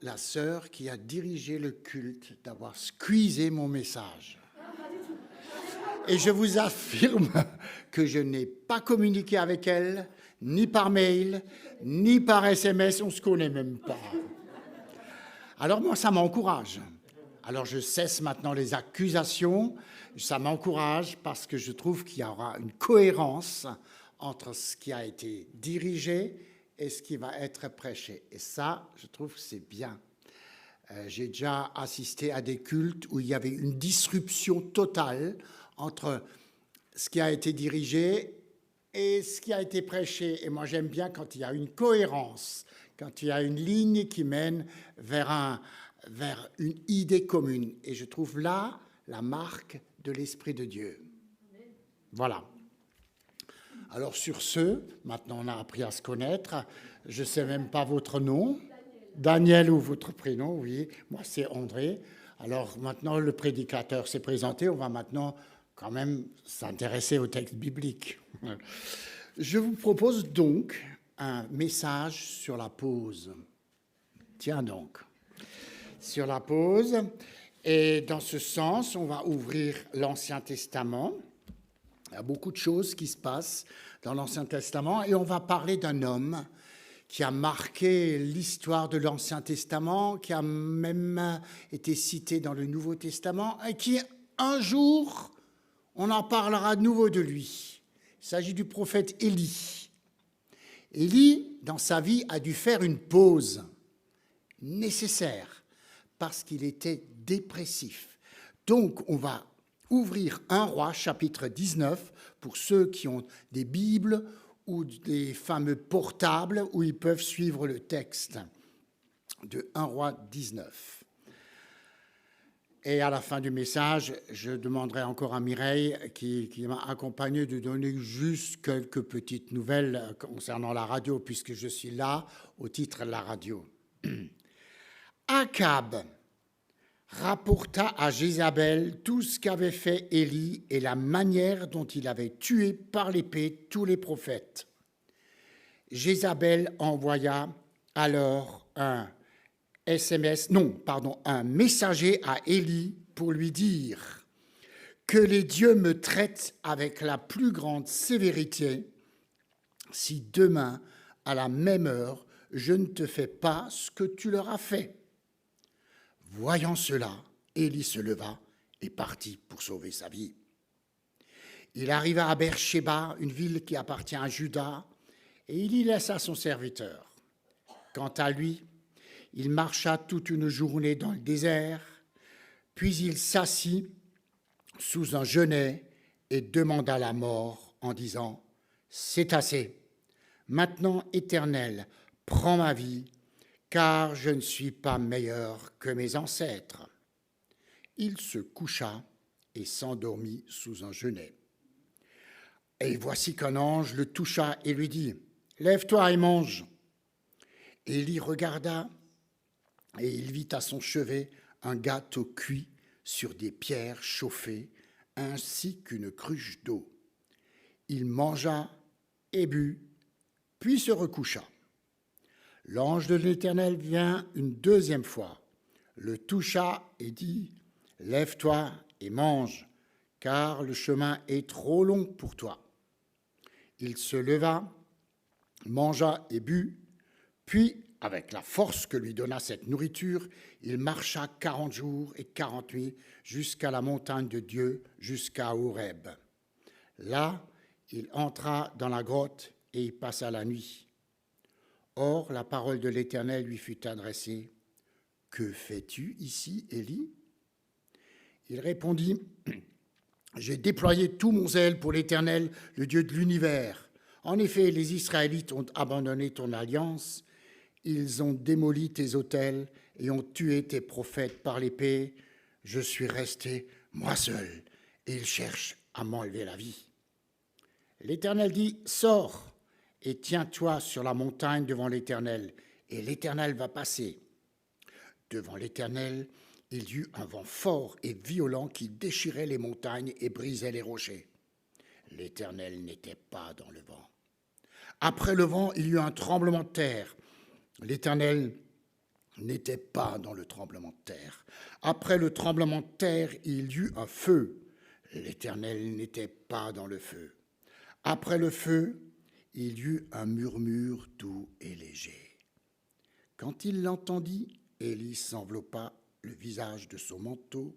[SPEAKER 11] la sœur qui a dirigé le culte d'avoir squeezé mon message. Et je vous affirme que je n'ai pas communiqué avec elle, ni par mail, ni par SMS, on ne se connaît même pas. Alors moi, ça m'encourage. Alors je cesse maintenant les accusations, ça m'encourage parce que je trouve qu'il y aura une cohérence entre ce qui a été dirigé et ce qui va être prêché. Et ça, je trouve que c'est bien. J'ai déjà assisté à des cultes où il y avait une disruption totale entre ce qui a été dirigé et ce qui a été prêché. Et moi, j'aime bien quand il y a une cohérence, quand il y a une ligne qui mène vers une idée commune. Et je trouve là la marque de l'Esprit de Dieu. Voilà. Alors sur ce, maintenant on a appris à se connaître. Je ne sais même pas votre nom. Daniel ou votre prénom, oui. Moi, c'est André. Alors maintenant, le prédicateur s'est présenté. On va maintenant quand même s'intéresser au texte biblique. Je vous propose donc un message sur la pause. Tiens donc, sur la pause. Et dans ce sens, on va ouvrir l'Ancien Testament. Il y a beaucoup de choses qui se passent dans l'Ancien Testament et on va parler d'un homme qui a marqué l'histoire de l'Ancien Testament, qui a même été cité dans le Nouveau Testament et qui, un jour, on en parlera de nouveau de lui. Il s'agit du prophète Élie. Élie, dans sa vie, a dû faire une pause nécessaire parce qu'il était dépressif. Donc, on va ouvrir 1 Roi, chapitre 19, pour ceux qui ont des Bibles ou des fameux portables où ils peuvent suivre le texte de 1 Roi 19. Et à la fin du message, je demanderai encore à Mireille, qui m'a accompagné, de donner juste quelques petites nouvelles concernant la radio, puisque je suis là au titre de la radio. Akab rapporta à Jézabel tout ce qu'avait fait Élie et la manière dont il avait tué par l'épée tous les prophètes. Jézabel envoya alors un messager à Élie pour lui dire « Que les dieux me traitent avec la plus grande sévérité si demain, à la même heure, je ne te fais pas ce que tu leur as fait. » Voyant cela, Élie se leva et partit pour sauver sa vie. Il arriva à Beersheba, une ville qui appartient à Juda, et il y laissa son serviteur. Quant à lui, il marcha toute une journée dans le désert, puis il s'assit sous un genêt et demanda la mort en disant « C'est assez. Maintenant, Éternel, prends ma vie, car je ne suis pas meilleur que mes ancêtres. » Il se coucha et s'endormit sous un genêt. Et voici qu'un ange le toucha et lui dit « Lève-toi et mange. » Élie regarda et il vit à son chevet un gâteau cuit sur des pierres chauffées, ainsi qu'une cruche d'eau. Il mangea et but, puis se recoucha. L'ange de l'Éternel vint une deuxième fois, le toucha et dit « Lève-toi et mange, car le chemin est trop long pour toi. » Il se leva, mangea et but, puis, avec la force que lui donna cette nourriture, il marcha 40 jours et 40 nuits jusqu'à la montagne de Dieu, jusqu'à Horeb. Là, il entra dans la grotte et y passa la nuit. Or, la parole de l'Éternel lui fut adressée. « Que fais-tu ici, Élie » Il répondit, « J'ai déployé tout mon zèle pour l'Éternel, le Dieu de l'univers. En effet, les Israélites ont abandonné ton alliance, ils ont démoli tes autels et ont tué tes prophètes par l'épée. Je suis resté, moi seul, et ils cherchent à m'enlever la vie. » L'Éternel dit, « Sors et tiens-toi sur la montagne devant l'Éternel, et l'Éternel va passer. » Devant l'Éternel, il y eut un vent fort et violent qui déchirait les montagnes et brisait les rochers. L'Éternel n'était pas dans le vent. Après le vent, il y eut un tremblement de terre. L'Éternel n'était pas dans le tremblement de terre. Après le tremblement de terre, il y eut un feu. L'Éternel n'était pas dans le feu. Après le feu, il y eut un murmure doux et léger. Quand il l'entendit, Élie s'enveloppa le visage de son manteau,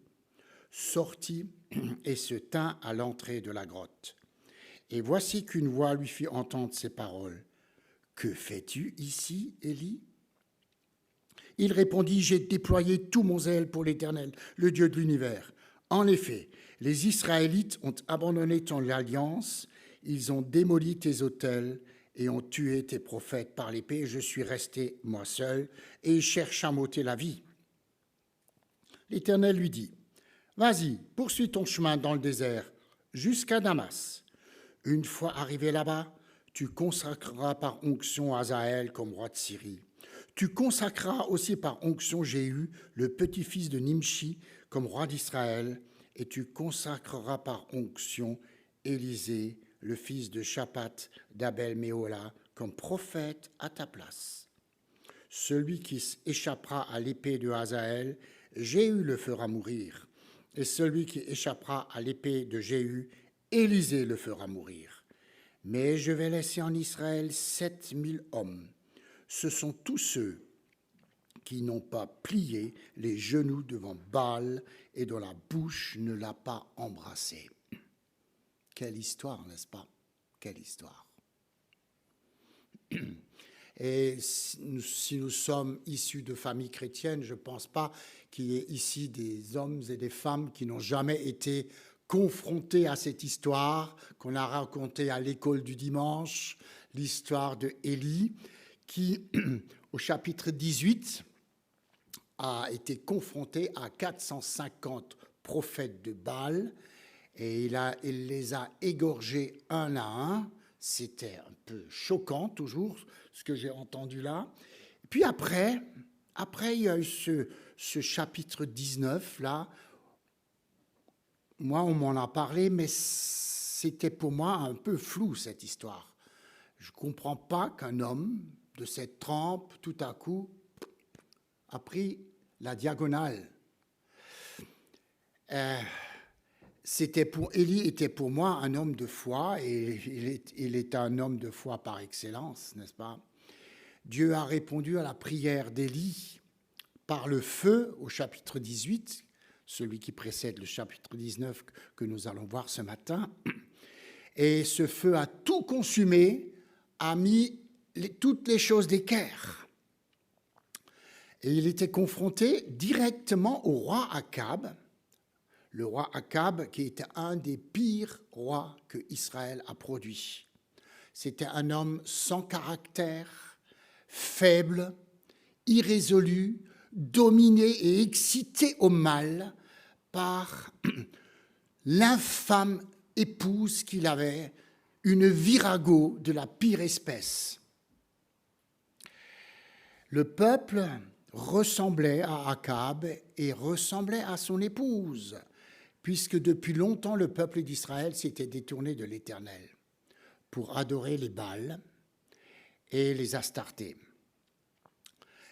[SPEAKER 11] sortit et se tint à l'entrée de la grotte. Et voici qu'une voix lui fit entendre ces paroles. « Que fais-tu ici, Élie ?» Il répondit, « J'ai déployé tout mon zèle pour l'Éternel, le Dieu de l'univers. En effet, les Israélites ont abandonné ton alliance, ils ont démoli tes autels et ont tué tes prophètes par l'épée. Je suis resté, moi seul, et ils cherchent à m'ôter la vie. » L'Éternel lui dit, « Vas-y, poursuis ton chemin dans le désert, jusqu'à Damas. Une fois arrivé là-bas, tu consacreras par onction Hazaël comme roi de Syrie. Tu consacreras aussi par onction Jéhu, le petit-fils de Nimshi, comme roi d'Israël, et tu consacreras par onction Élisée, le fils de Shaphat d'Abel-Méhola, comme prophète à ta place. Celui qui échappera à l'épée de Hazaël, Jéhu le fera mourir, et celui qui échappera à l'épée de Jéhu, Élisée le fera mourir. Mais je vais laisser en Israël 7000 hommes. Ce sont tous ceux qui n'ont pas plié les genoux devant Baal et dont la bouche ne l'a pas embrassé. » Quelle histoire, n'est-ce pas? Quelle histoire. Et si nous sommes issus de familles chrétiennes, je ne pense pas qu'il y ait ici des hommes et des femmes qui n'ont jamais été confrontés à cette histoire qu'on a racontée à l'école du dimanche, l'histoire de Élie, qui, au chapitre 18, a été confronté à 450 prophètes de Baal, et il les a égorgés un à un. C'était un peu choquant, toujours, ce que j'ai entendu là. Puis après, il y a eu ce chapitre 19, là. Moi, on m'en a parlé, mais c'était pour moi un peu flou, cette histoire. Je ne comprends pas qu'un homme de cette trempe, tout à coup, a pris la diagonale. Élie était pour moi un homme de foi, et il est un homme de foi par excellence, n'est-ce pas? Dieu a répondu à la prière d'Élie par le feu au chapitre 18, celui qui précède le chapitre 19 que nous allons voir ce matin. Et ce feu a tout consumé, a mis toutes les choses d'équerre. Et il était confronté directement au roi Akab, le roi Akab qui était un des pires rois que Israël a produit. C'était un homme sans caractère, faible, irrésolu, dominé et excité au mal par l'infâme épouse qu'il avait, une virago de la pire espèce. Le peuple ressemblait à Akab et ressemblait à son épouse, puisque depuis longtemps le peuple d'Israël s'était détourné de l'Éternel pour adorer les Baals et les Astartés.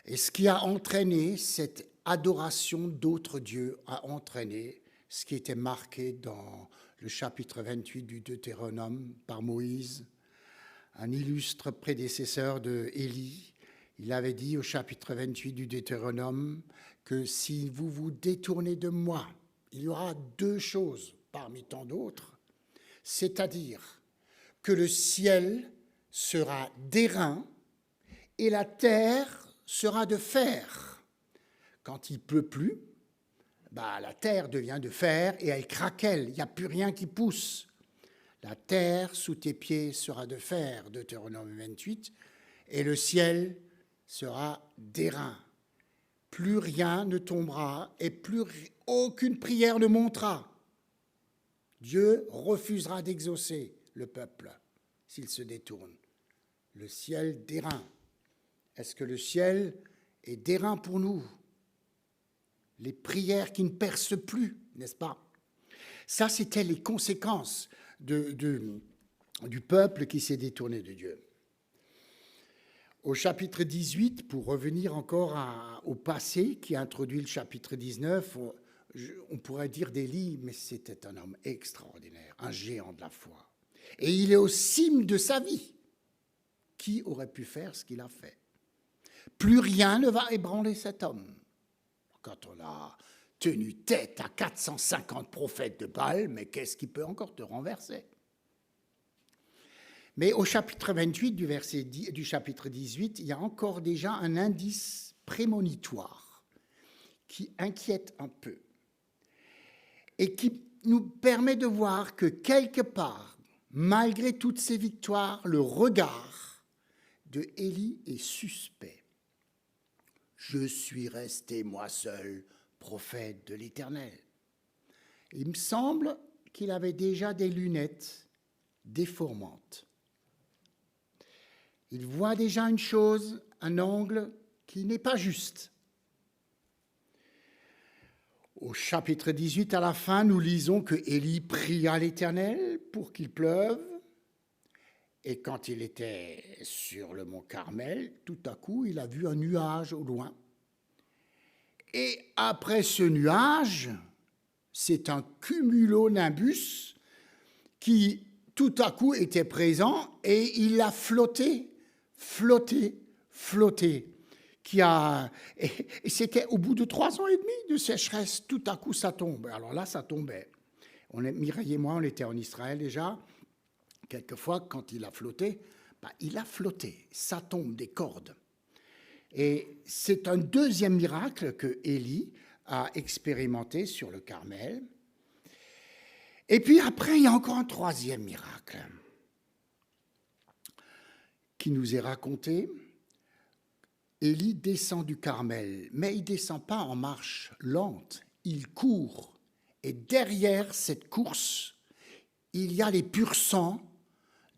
[SPEAKER 11] Et ce qui a entraîné cette adoration d'autres dieux a entraîné ce qui était marqué dans le chapitre 28 du Deutéronome par Moïse, un illustre prédécesseur de Élie. Il avait dit au chapitre 28 du Deutéronome que si vous vous détournez de moi, il y aura deux choses parmi tant d'autres, c'est-à-dire que le ciel sera d'airain et la terre sera de fer. Quand il pleut plus, la terre devient de fer et elle craquelle, il n'y a plus rien qui pousse. La terre sous tes pieds sera de fer, Deutéronome 28, et le ciel sera d'airain. Plus rien ne tombera et plus aucune prière ne montera. Dieu refusera d'exaucer le peuple s'il se détourne. Le ciel d'airain. Est-ce que le ciel est d'airain pour nous? Les prières qui ne percent plus, n'est-ce pas? Ça, c'était les conséquences du peuple qui s'est détourné de Dieu. Au chapitre 18, pour revenir encore au passé qui introduit le chapitre 19, on pourrait dire d'Élie, mais c'était un homme extraordinaire, un géant de la foi. Et il est au cime de sa vie. Qui aurait pu faire ce qu'il a fait? Plus rien ne va ébranler cet homme. Quand on a tenu tête à 450 prophètes de Baal, mais qu'est-ce qui peut encore te renverser? Mais au chapitre 28 du chapitre 18, il y a encore déjà un indice prémonitoire qui inquiète un peu et qui nous permet de voir que quelque part, malgré toutes ces victoires, le regard de Élie est suspect. Je suis resté moi seul, prophète de l'Éternel. Il me semble qu'il avait déjà des lunettes déformantes. Il voit déjà une chose, un angle qui n'est pas juste. Au chapitre 18, à la fin, nous lisons que Élie pria l'Éternel pour qu'il pleuve. Et quand il était sur le mont Carmel, tout à coup, il a vu un nuage au loin. Et après ce nuage, c'est un cumulonimbus qui, tout à coup, était présent et il a flotté, et c'était au bout de 3 ans et demi de sécheresse, tout à coup ça tombe. Alors là, ça tombait. Mireille et moi, on était en Israël déjà. Quelquefois, quand il a flotté, ça tombe des cordes. Et c'est un deuxième miracle que Élie a expérimenté sur le Carmel. Et puis après, il y a encore un troisième miracle qui nous est raconté. Élie descend du Carmel, mais il ne descend pas en marche lente, il court. Et derrière cette course, il y a les purs sangs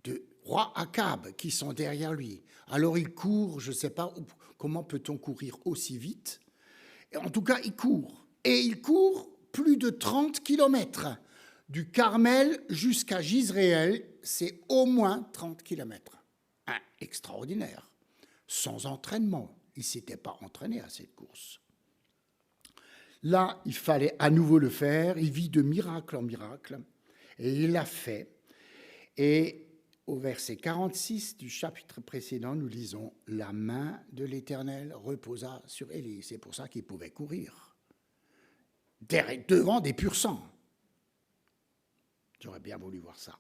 [SPEAKER 11] de roi Akab qui sont derrière lui. Alors il court, je ne sais pas comment peut-on courir aussi vite. En tout cas, il court. Et il court plus de 30 kilomètres. Du Carmel jusqu'à Jizréel, c'est au moins 30 kilomètres. Extraordinaire. Sans entraînement. Il ne s'était pas entraîné à cette course. Là, il fallait à nouveau le faire. Il vit de miracle en miracle. Et il l'a fait. Et au verset 46 du chapitre précédent, nous lisons « La main de l'Éternel reposa sur Élie ». C'est pour ça qu'il pouvait courir. Devant des purs sangs. J'aurais bien voulu voir ça.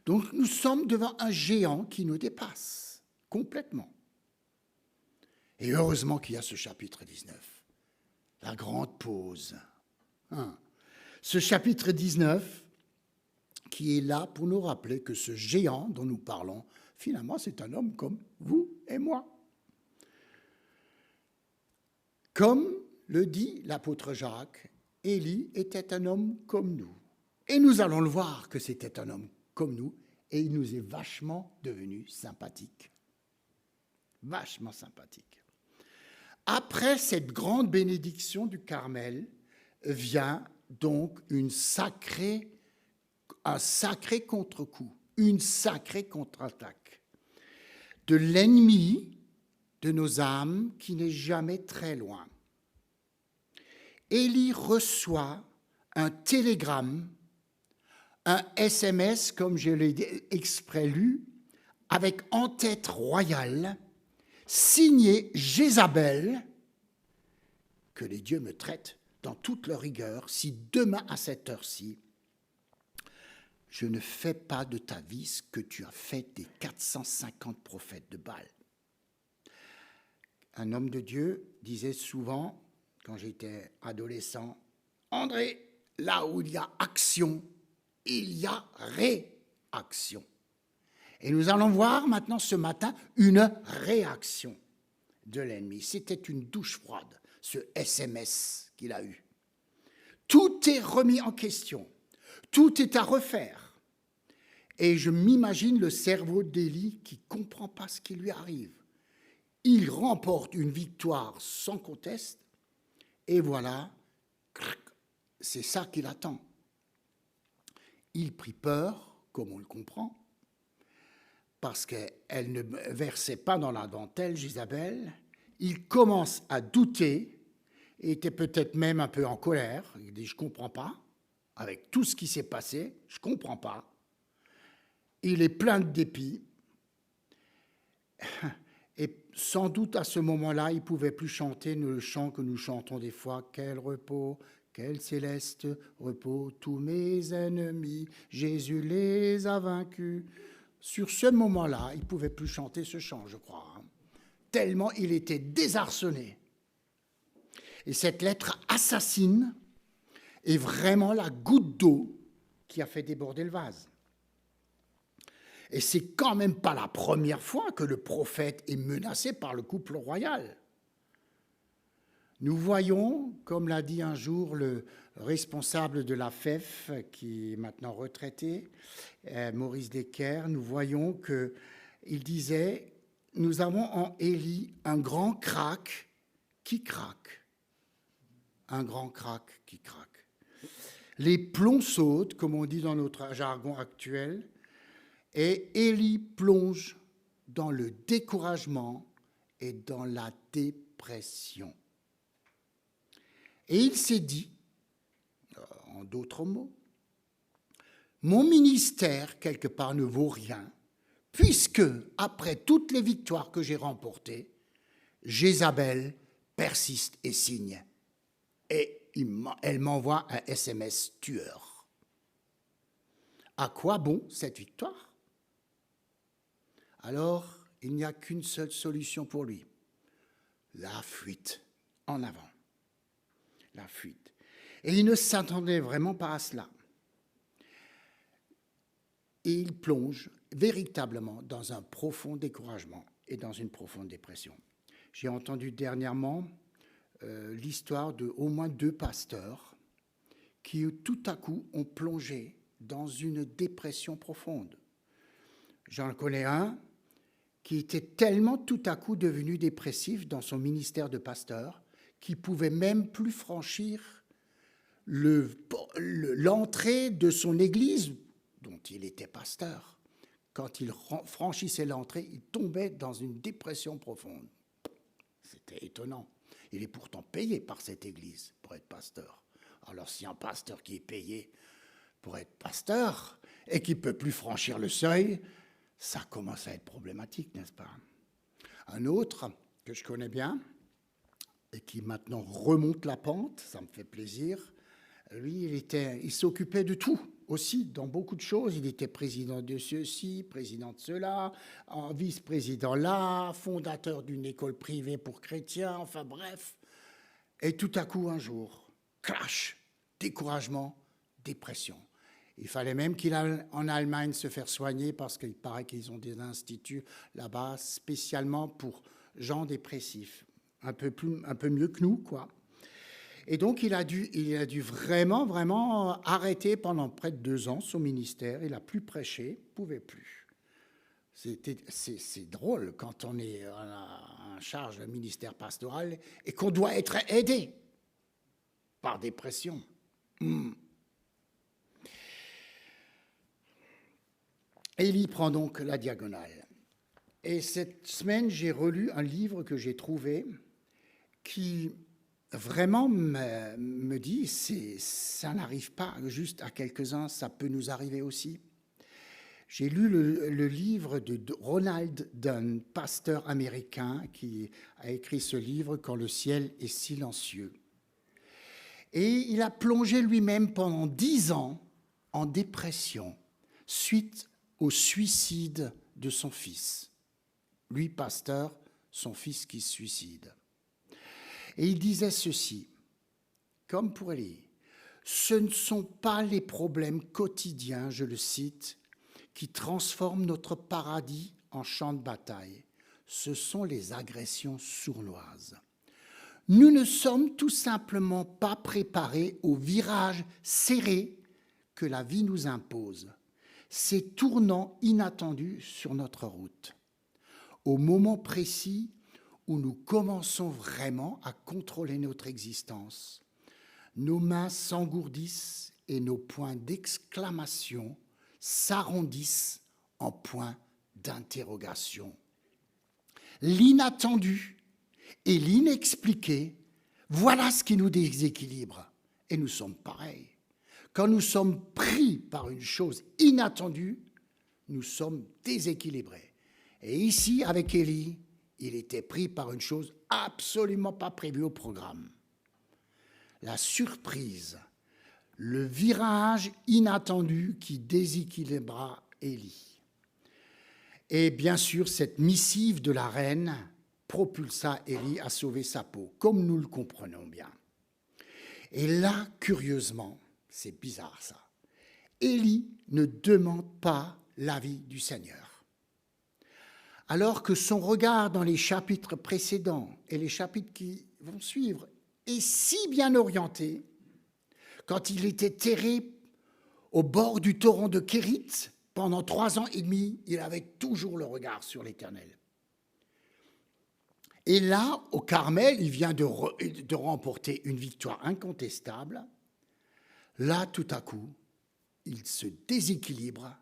[SPEAKER 11] Donc nous sommes devant un géant qui nous dépasse complètement. Et heureusement qu'il y a ce chapitre 19, la grande pause. Ce chapitre 19 qui est là pour nous rappeler que ce géant dont nous parlons, finalement, c'est un homme comme vous et moi. Comme le dit l'apôtre Jacques, Élie était un homme comme nous. Et nous allons le voir que c'était un homme comme nous, et il nous est vachement devenu sympathique. Vachement sympathique. Après cette grande bénédiction du Carmel, vient donc un sacré contre-coup, une sacrée contre-attaque de l'ennemi de nos âmes qui n'est jamais très loin. Élie reçoit un télégramme, un SMS, comme je l'ai exprès lu, avec en tête royale, signé Jézabel, que les dieux me traitent dans toute leur rigueur, si demain à cette heure-ci, je ne fais pas de ta vie ce que tu as fait des 450 prophètes de Baal. Un homme de Dieu disait souvent, quand j'étais adolescent, « André, là où il y a action, il y a réaction. » Et nous allons voir maintenant ce matin une réaction de l'ennemi. C'était une douche froide, ce SMS qu'il a eu. Tout est remis en question. Tout est à refaire. Et je m'imagine le cerveau d'Élie qui ne comprend pas ce qui lui arrive. Il remporte une victoire sans conteste. Et voilà, c'est ça qu'il attend. Il prit peur, comme on le comprend, parce qu'elle ne versait pas dans la dentelle, Jézabel. Il commence à douter, et était peut-être même un peu en colère. Il dit « je ne comprends pas, avec tout ce qui s'est passé, je ne comprends pas ». Il est plein de dépit. Et sans doute à ce moment-là, il ne pouvait plus chanter le chant que nous chantons des fois. Quel repos, quel céleste repos, tous mes ennemis, Jésus les a vaincus. Sur ce moment-là, il ne pouvait plus chanter ce chant, je crois, hein, tellement il était désarçonné. Et cette lettre assassine est vraiment la goutte d'eau qui a fait déborder le vase. Et c'est quand même pas la première fois que le prophète est menacé par le couple royal. Nous voyons, comme l'a dit un jour le responsable de la FEF, qui est maintenant retraité, Maurice Descaires, nous voyons qu'il disait « Nous avons en Élie un grand craque qui craque. » Un grand craque qui craque. Les plombs sautent, comme on dit dans notre jargon actuel, et Élie plonge dans le découragement et dans la dépression. Et il s'est dit, en d'autres mots, mon ministère, quelque part, ne vaut rien, puisque, après toutes les victoires que j'ai remportées, Jézabel persiste et signe. Et elle m'envoie un SMS tueur. À quoi bon cette victoire ? Alors, il n'y a qu'une seule solution pour lui, la fuite en avant. La fuite. Et il ne s'attendait vraiment pas à cela. Et il plonge véritablement dans un profond découragement et dans une profonde dépression. J'ai entendu dernièrement l'histoire de au moins 2 pasteurs qui tout à coup ont plongé dans une dépression profonde. J'en connais un qui était tellement tout à coup devenu dépressif dans son ministère de pasteur qu'il ne pouvait même plus franchir l'entrée de son église dont il était pasteur. Quand il franchissait l'entrée, il tombait dans une dépression profonde. C'était étonnant. Il est pourtant payé par cette église pour être pasteur. Alors si un pasteur qui est payé pour être pasteur et qui ne peut plus franchir le seuil, ça commence à être problématique, n'est-ce pas? Un autre que je connais bien et qui maintenant remonte la pente, ça me fait plaisir, lui, il s'occupait de tout aussi, dans beaucoup de choses. Il était président de ceci, président de cela, vice-président là, fondateur d'une école privée pour chrétiens, enfin bref. Et tout à coup, un jour, crash, découragement, dépression. Il fallait même qu'il aille en Allemagne se faire soigner parce qu'il paraît qu'ils ont des instituts là-bas spécialement pour gens dépressifs. Un peu mieux que nous, quoi. Et donc, il a dû vraiment arrêter pendant près de 2 ans son ministère. Il n'a plus prêché, ne pouvait plus. C'est drôle quand on est en charge d'un ministère pastoral et qu'on doit être aidé par dépression. Élie prend donc la diagonale. Et cette semaine, j'ai relu un livre que j'ai trouvé qui vraiment me dit, ça n'arrive pas juste à quelques-uns, ça peut nous arriver aussi. J'ai lu le livre de Ronald Dunn, pasteur américain, qui a écrit ce livre « Quand le ciel est silencieux ». Et il a plongé lui-même pendant 10 ans en dépression suite au suicide de son fils. Lui, pasteur, son fils qui se suicide. Et il disait ceci, comme pour Élie, « Ce ne sont pas les problèmes quotidiens, je le cite, qui transforment notre paradis en champ de bataille. Ce sont les agressions sournoises. Nous ne sommes tout simplement pas préparés au virage serré que la vie nous impose, ces tournants inattendus sur notre route. Au moment précis où nous commençons vraiment à contrôler notre existence, nos mains s'engourdissent et nos points d'exclamation s'arrondissent en points d'interrogation. L'inattendu et l'inexpliqué, voilà ce qui nous déséquilibre. Et nous sommes pareils. Quand nous sommes pris par une chose inattendue, nous sommes déséquilibrés. Et ici, avec Élie, il était pris par une chose absolument pas prévue au programme. La surprise, le virage inattendu qui déséquilibra Élie. Et bien sûr, cette missive de la reine propulsa Élie à sauver sa peau, comme nous le comprenons bien. Et là, curieusement, c'est bizarre ça, Élie ne demande pas l'avis du Seigneur. Alors que son regard dans les chapitres précédents et les chapitres qui vont suivre est si bien orienté, quand il était terré au bord du torrent de Kérit, pendant 3 ans et demi, il avait toujours le regard sur l'Éternel. Et là, au Carmel, il vient de remporter une victoire incontestable. Là, tout à coup, il se déséquilibre,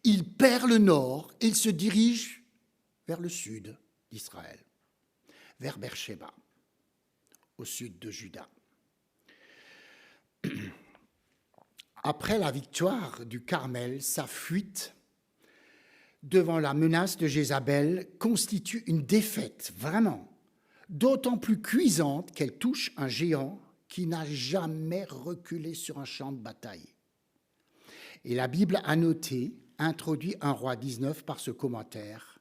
[SPEAKER 11] il perd le nord et il se dirige vers le sud d'Israël, vers Beersheba, au sud de Juda. Après la victoire du Carmel, sa fuite devant la menace de Jézabel constitue une défaite, vraiment, d'autant plus cuisante qu'elle touche un géant qui n'a jamais reculé sur un champ de bataille. Et la Bible a noté, introduit un roi 19 par ce commentaire,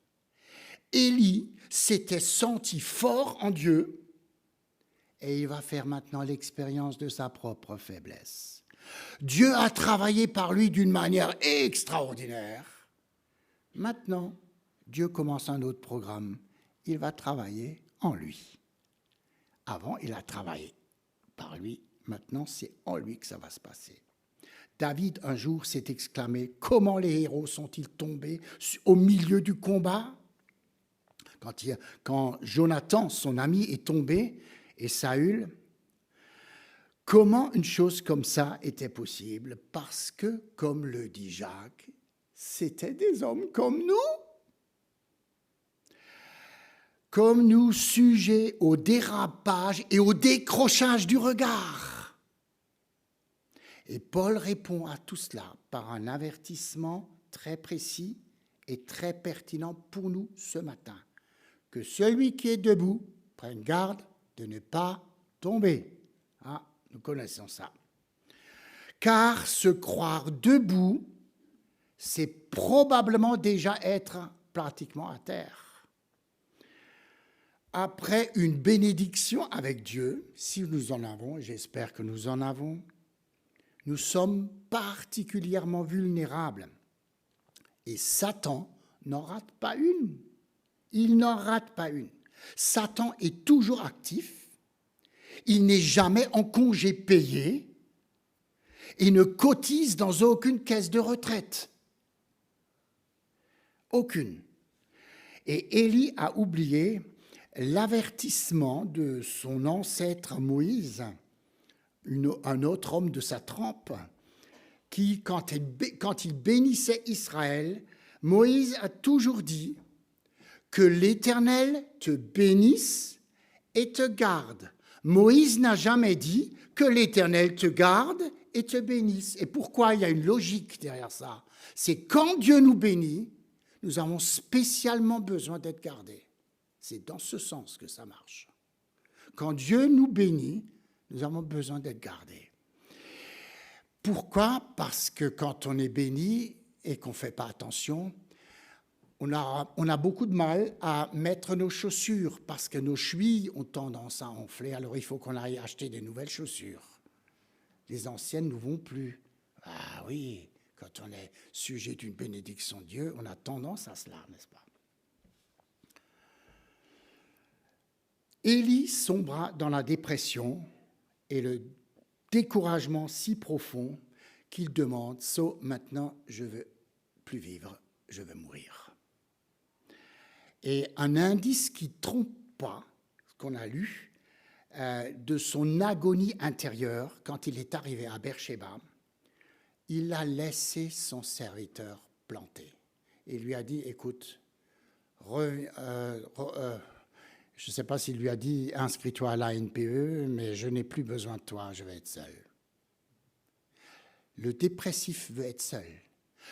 [SPEAKER 11] Élie s'était senti fort en Dieu et il va faire maintenant l'expérience de sa propre faiblesse. Dieu a travaillé par lui d'une manière extraordinaire. Maintenant, Dieu commence un autre programme. Il va travailler en lui. Avant, il a travaillé par lui. Maintenant, c'est en lui que ça va se passer. David, un jour, s'est exclamé « Comment les héros sont-ils tombés au milieu du combat ?» Quand Jonathan, son ami, est tombé, et Saül, comment une chose comme ça était possible? Parce que, comme le dit Jacques, c'étaient des hommes comme nous, sujets au dérapage et au décrochage du regard. Et Paul répond à tout cela par un avertissement très précis et très pertinent pour nous ce matin. Que celui qui est debout prenne garde de ne pas tomber. Ah, nous connaissons ça. Car se croire debout, c'est probablement déjà être pratiquement à terre. Après une bénédiction avec Dieu, si nous en avons, et j'espère que nous en avons, nous sommes particulièrement vulnérables. Et Satan n'en rate pas une. Il n'en rate pas une. Satan est toujours actif. Il n'est jamais en congé payé et ne cotise dans aucune caisse de retraite. Aucune. Et Élie a oublié l'avertissement de son ancêtre Moïse, un autre homme de sa trempe, qui, quand il bénissait Israël, Moïse a toujours dit que l'Éternel te bénisse et te garde. Moïse n'a jamais dit que l'Éternel te garde et te bénisse. Et pourquoi? Il y a une logique derrière ça. C'est quand Dieu nous bénit, nous avons spécialement besoin d'être gardés. C'est dans ce sens que ça marche. Quand Dieu nous bénit, nous avons besoin d'être gardés. Pourquoi? Parce que quand on est béni et qu'on ne fait pas attention, on a beaucoup de mal à mettre nos chaussures parce que nos chevilles ont tendance à enfler. Alors il faut qu'on aille acheter des nouvelles chaussures. Les anciennes ne vont plus. Ah oui, quand on est sujet d'une bénédiction de Dieu, on a tendance à cela, n'est-ce pas? Élie sombra dans la dépression et le découragement si profond qu'il demande « So, maintenant, je ne veux plus vivre, je veux mourir ». Et un indice qui ne trompe pas, ce qu'on a lu, de son agonie intérieure, quand il est arrivé à Beersheba, il a laissé son serviteur planté. Il lui a dit « Écoute, je ne sais pas s'il lui a dit « Inscris-toi à la NPE, mais je n'ai plus besoin de toi, je vais être seul. » Le dépressif veut être seul.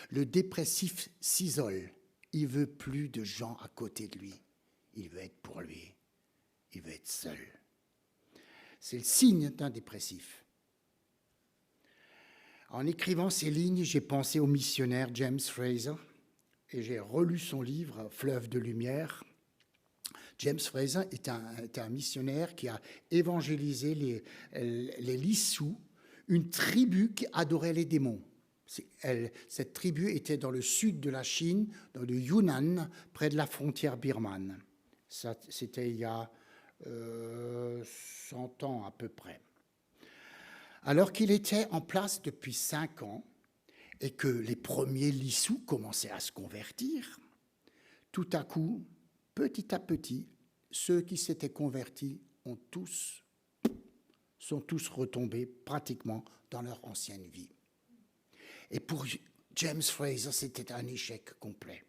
[SPEAKER 11] Le dépressif s'isole. Il veut plus de gens à côté de lui. Il veut être pour lui. Il veut être seul. C'est le signe d'un dépressif. En écrivant ces lignes, j'ai pensé au missionnaire James Fraser et j'ai relu son livre « Fleuve de lumière ». James Fraser est un missionnaire qui a évangélisé les Lissous, une tribu qui adorait les démons. Cette tribu était dans le sud de la Chine, dans le Yunnan, près de la frontière birmane. C'était il y a 100 ans à peu près. Alors qu'il était en place depuis 5 ans et que les premiers Lissous commençaient à se convertir, tout à coup, petit à petit, ceux qui s'étaient convertis sont tous retombés pratiquement dans leur ancienne vie. Et pour James Fraser, c'était un échec complet.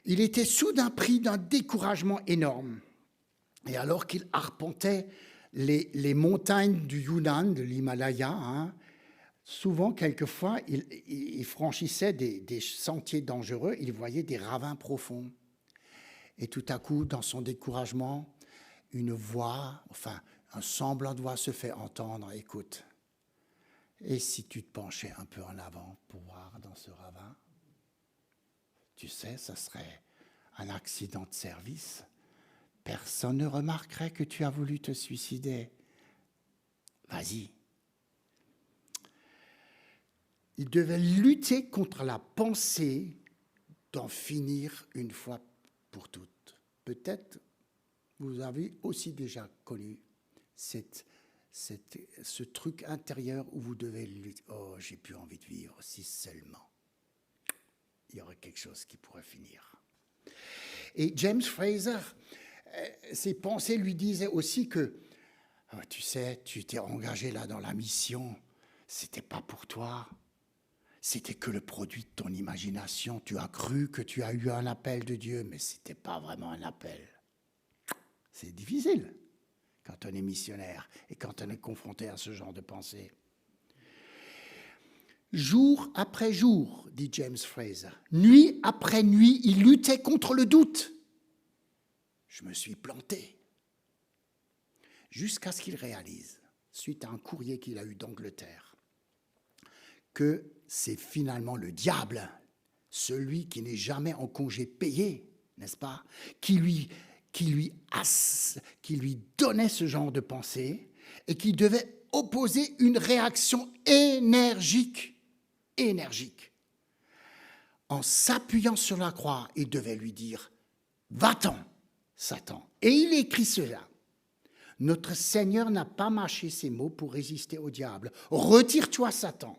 [SPEAKER 11] Il était soudain pris d'un découragement énorme. Et alors qu'il arpentait les montagnes du Yunnan, de l'Himalaya, souvent, quelquefois, il franchissait des sentiers dangereux, il voyait des ravins profonds. Et tout à coup, dans son découragement, une voix, un semblant de voix se fait entendre. Écoute, et si tu te penchais un peu en avant pour voir dans ce ravin, tu sais, ça serait un accident de service. Personne ne remarquerait que tu as voulu te suicider. Vas-y. Il devait lutter contre la pensée d'en finir une fois pour toutes. Peut-être vous avez aussi déjà connu ce truc intérieur où vous devez lutter. Oh, j'ai plus envie de vivre, si seulement il y aurait quelque chose qui pourrait finir. Et James Fraser, ses pensées lui disaient aussi que, oh, tu sais, tu t'es engagé là dans la mission, c'était pas pour toi. C'était que le produit de ton imagination. Tu as cru que tu as eu un appel de Dieu, mais ce n'était pas vraiment un appel. C'est difficile quand on est missionnaire et quand on est confronté à ce genre de pensée. Jour après jour, dit James Fraser, nuit après nuit, il luttait contre le doute. Je me suis planté. Jusqu'à ce qu'il réalise, suite à un courrier qu'il a eu d'Angleterre, que c'est finalement le diable, celui qui n'est jamais en congé payé, n'est-ce pas, qui lui donnait ce genre de pensée et qui devait opposer une réaction énergique. En s'appuyant sur la croix, il devait lui dire « Va-t'en, Satan ». Et il écrit cela. Notre Seigneur n'a pas mâché ses mots pour résister au diable. « Retire-toi, Satan ».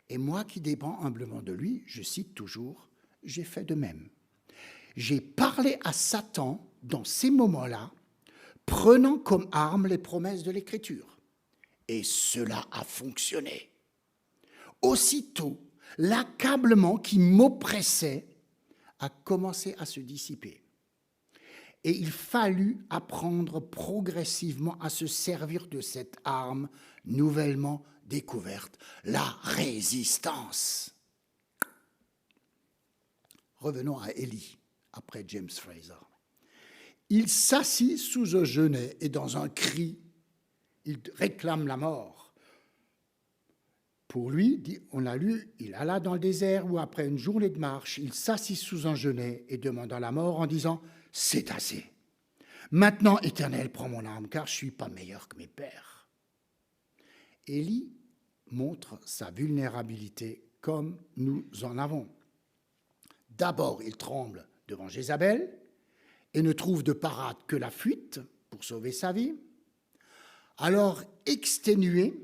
[SPEAKER 11] Et moi qui dépends humblement de lui, je cite toujours, j'ai fait de même. J'ai parlé à Satan dans ces moments-là, prenant comme arme les promesses de l'Écriture. Et cela a fonctionné. Aussitôt, l'accablement qui m'oppressait a commencé à se dissiper. Et il fallut apprendre progressivement à se servir de cette arme nouvellement découverte, la résistance. Revenons à Élie, après James Fraser. Il s'assit sous un genêt et dans un cri, il réclame la mort. Pour lui, on a lu, il alla dans le désert où après une journée de marche, il s'assit sous un genêt et demanda la mort en disant « C'est assez. Maintenant, Éternel, prends mon âme, car je ne suis pas meilleur que mes pères. » Élie montre sa vulnérabilité comme nous en avons. D'abord, il tremble devant Jézabel et ne trouve de parade que la fuite pour sauver sa vie. Alors, exténué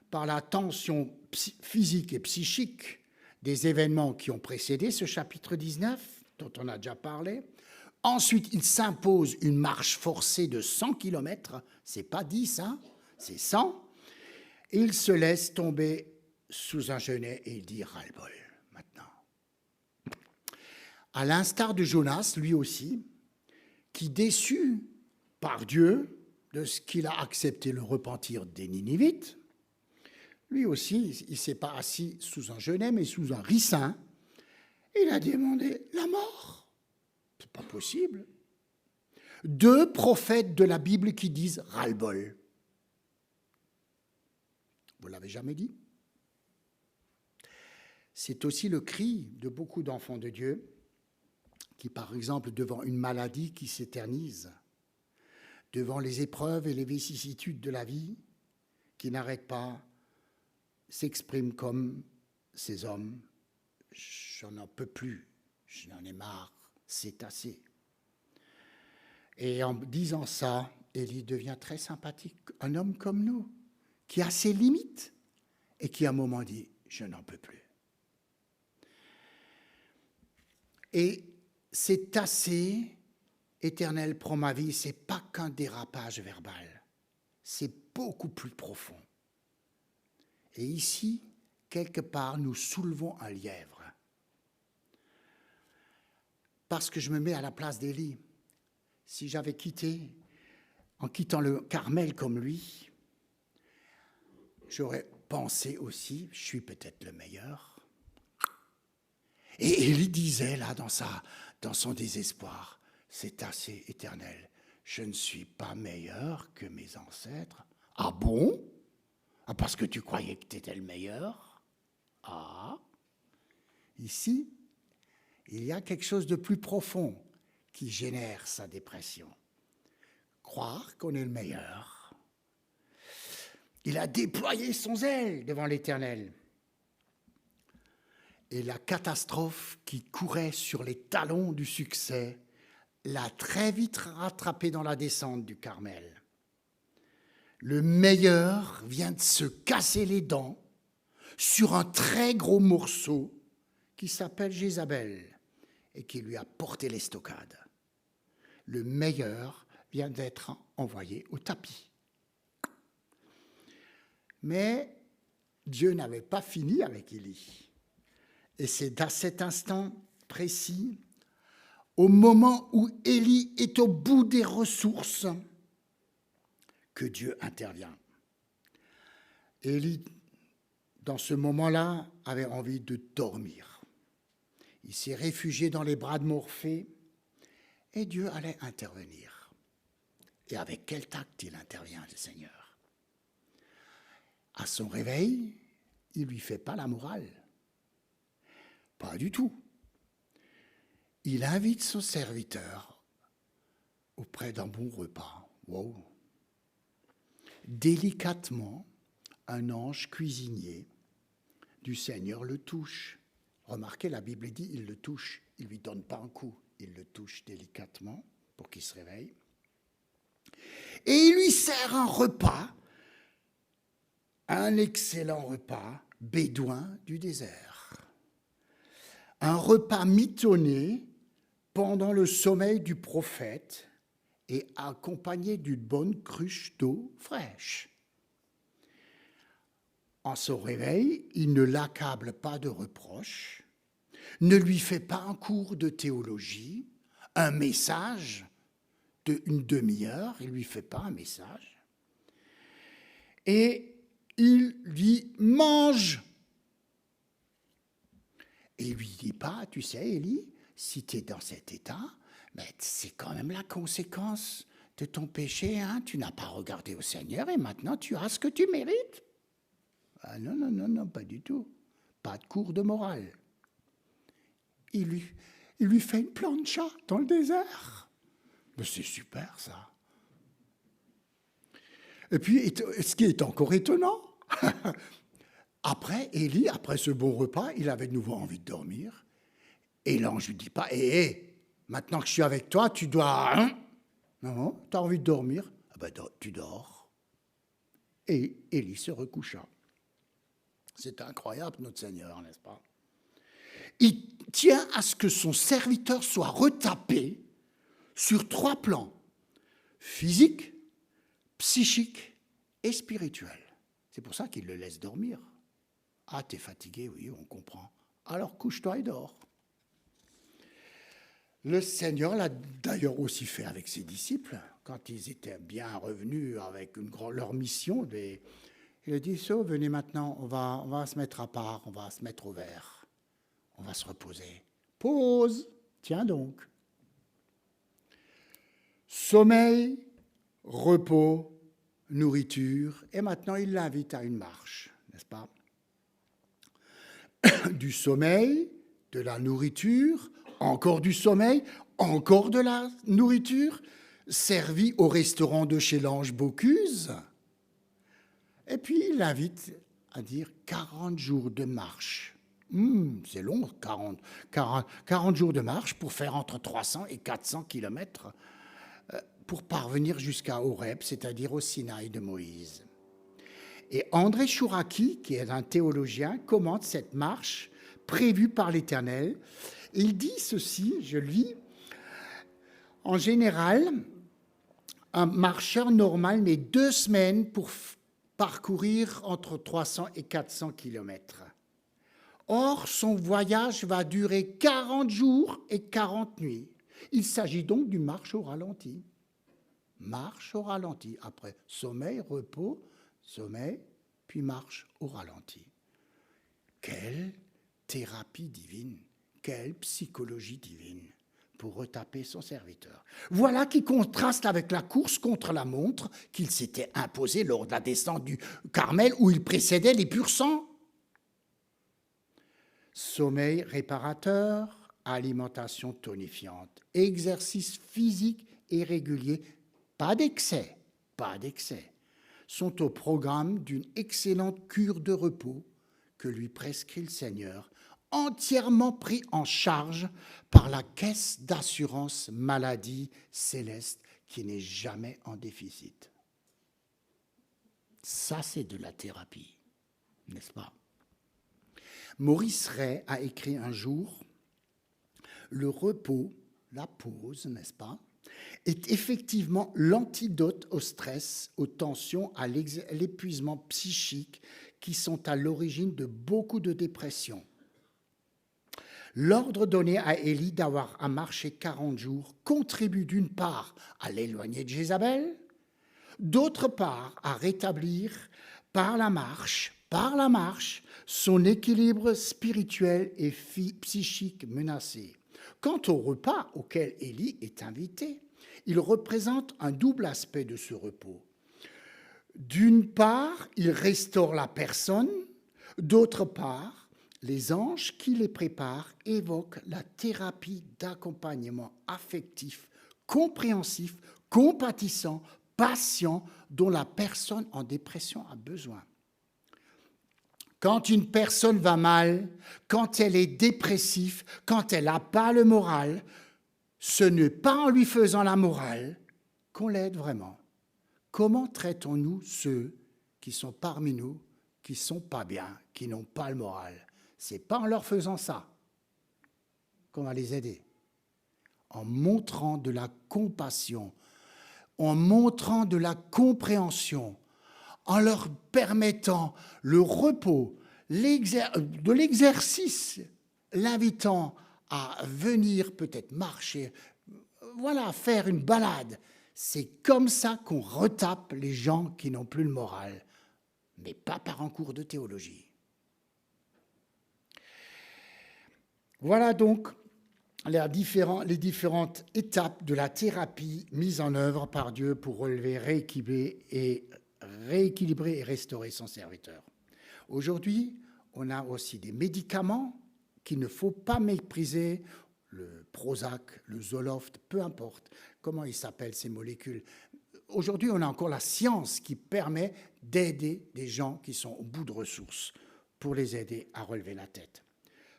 [SPEAKER 11] par la tension physique et psychique des événements qui ont précédé ce chapitre 19, dont on a déjà parlé, ensuite, il s'impose une marche forcée de 100 km, c'est pas 10, c'est 100, et il se laisse tomber sous un genêt et il dit ras-le-bol maintenant. À l'instar de Jonas, lui aussi, qui déçu par Dieu de ce qu'il a accepté le repentir des Ninivites, lui aussi, il ne s'est pas assis sous un genêt, mais sous un ricin, Il a demandé la mort. C'est pas possible. 2 prophètes de la Bible qui disent ras-le-bol. Vous l'avez jamais dit? C'est aussi le cri de beaucoup d'enfants de Dieu qui, par exemple, devant une maladie qui s'éternise, devant les épreuves et les vicissitudes de la vie, qui n'arrêtent pas, s'expriment comme ces hommes. J'en en peux plus, j'en ai marre, c'est assez. Et en disant ça, Élie devient très sympathique, un homme comme nous, qui a ses limites et qui à un moment dit « je n'en peux plus ». Et c'est assez, Éternel, prends ma vie, c'est pas qu'un dérapage verbal, c'est beaucoup plus profond. Et ici, quelque part, nous soulevons un lièvre. Parce que je me mets à la place d'Élie. Si j'avais quitté, en quittant le Carmel comme lui, j'aurais pensé aussi, je suis peut-être le meilleur. Et Élie disait là, dans son désespoir, c'est assez, Éternel, je ne suis pas meilleur que mes ancêtres. Ah bon? Ah, parce que tu croyais que tu étais le meilleur? Ah, ici, il y a quelque chose de plus profond qui génère sa dépression. Croire qu'on est le meilleur. Il a déployé son zèle devant l'Éternel. Et la catastrophe qui courait sur les talons du succès l'a très vite rattrapé dans la descente du Carmel. Le meilleur vient de se casser les dents sur un très gros morceau qui s'appelle Jézabel et qui lui a porté l'estocade. Le meilleur vient d'être envoyé au tapis. Mais Dieu n'avait pas fini avec Élie. Et c'est à cet instant précis, au moment où Élie est au bout des ressources, que Dieu intervient. Élie, dans ce moment-là, avait envie de dormir. Il s'est réfugié dans les bras de Morphée et Dieu allait intervenir. Et avec quel tact il intervient, le Seigneur? À son réveil, il ne lui fait pas la morale. Pas du tout. Il invite son serviteur auprès d'un bon repas. Wow. Délicatement, un ange cuisinier du Seigneur le touche. Remarquez, la Bible dit, il le touche. Il ne lui donne pas un coup. Il le touche délicatement pour qu'il se réveille. Et il lui sert un repas, un excellent repas bédouin du désert. Un repas mitonné pendant le sommeil du prophète et accompagné d'une bonne cruche d'eau fraîche. En son réveil, il ne l'accable pas de reproches, ne lui fait pas un cours de théologie, un message d'une demi-heure, il ne lui fait pas un message, et il lui mange. Et il lui dit pas, tu sais, Élie, si tu es dans cet état, mais c'est quand même la conséquence de ton péché. Hein? Tu n'as pas regardé au Seigneur et maintenant tu as ce que tu mérites. Ah non, non, non, non, pas du tout. Pas de cours de morale. Il lui fait une plancha dans le désert. Mais c'est super, ça. Et puis, ce qui est encore étonnant, après, Élie, après ce bon repas, il avait de nouveau envie de dormir. Et l'ange lui dit pas, hé, maintenant que je suis avec toi, tu dois... Hein? Non, tu as envie de dormir? Ah ben, tu dors. Et Élie se recoucha. C'est incroyable, notre Seigneur, n'est-ce pas? Il tient à ce que son serviteur soit retapé sur 3 plans, physique, psychique et spirituel. C'est pour ça qu'il le laisse dormir. Ah, t'es fatigué, oui, on comprend. Alors couche-toi et dors. Le Seigneur l'a d'ailleurs aussi fait avec ses disciples, quand ils étaient bien revenus avec leur mission. Il a dit, venez maintenant, on va se mettre à part, on va se mettre au vert, on va se reposer, Pause. Tiens donc. Sommeil, repos, nourriture. Et maintenant, il l'invite à une marche, n'est-ce pas? Du sommeil, de la nourriture, encore du sommeil, encore de la nourriture, servi au restaurant de chez l'Ange Bocuse. Et puis, il l'invite à dire 40 jours de marche. C'est long, 40 jours de marche pour faire entre 300 et 400 kilomètres pour parvenir jusqu'à Horeb, c'est-à-dire au Sinaï de Moïse. Et André Chouraki, qui est un théologien, commente cette marche prévue par l'Éternel. Il dit ceci, je lis, « En général, un marcheur normal met 2 semaines pour parcourir entre 300 et 400 kilomètres. Or, son voyage va durer 40 jours et 40 nuits. Il s'agit donc d'une marche au ralenti. Marche au ralenti. Après, sommeil, repos, sommeil, puis marche au ralenti. Quelle thérapie divine, quelle psychologie divine pour retaper son serviteur. Voilà qui contraste avec la course contre la montre qu'il s'était imposée lors de la descente du Carmel où il précédait les purs sangs. Sommeil réparateur, alimentation tonifiante, exercice physique et régulier, pas d'excès, sont au programme d'une excellente cure de repos que lui prescrit le Seigneur, entièrement pris en charge par la caisse d'assurance maladie céleste qui n'est jamais en déficit. Ça, c'est de la thérapie, n'est-ce pas? Maurice Ray a écrit un jour « Le repos, la pause, n'est-ce pas, est effectivement l'antidote au stress, aux tensions, à l'épuisement psychique qui sont à l'origine de beaucoup de dépressions. L'ordre donné à Élie d'avoir à marcher 40 jours contribue d'une part à l'éloigner de Jézabel, d'autre part à rétablir par la marche, son équilibre spirituel et psychique menacé. Quant au repas auquel Élie est invité, il représente un double aspect de ce repos. D'une part, il restaure la personne, d'autre part, les anges qui les préparent évoquent la thérapie d'accompagnement affectif, compréhensif, compatissant, patient dont la personne en dépression a besoin. Quand une personne va mal, quand elle est dépressive, quand elle n'a pas le moral, ce n'est pas en lui faisant la morale qu'on l'aide vraiment. Comment traitons-nous ceux qui sont parmi nous, qui ne sont pas bien, qui n'ont pas le moral? Ce n'est pas en leur faisant ça qu'on va les aider. En montrant de la compassion, en montrant de la compréhension, en leur permettant le repos, de l'exercice, l'invitant à venir peut-être marcher, voilà, faire une balade. C'est comme ça qu'on retape les gens qui n'ont plus le moral, mais pas par un cours de théologie. Voilà donc les différentes étapes de la thérapie mise en œuvre par Dieu pour relever, rééquilibrer et restaurer son serviteur. Aujourd'hui, on a aussi des médicaments qu'il ne faut pas mépriser, le Prozac, le Zoloft, peu importe comment ils s'appellent ces molécules. Aujourd'hui, on a encore la science qui permet d'aider des gens qui sont au bout de ressources pour les aider à relever la tête.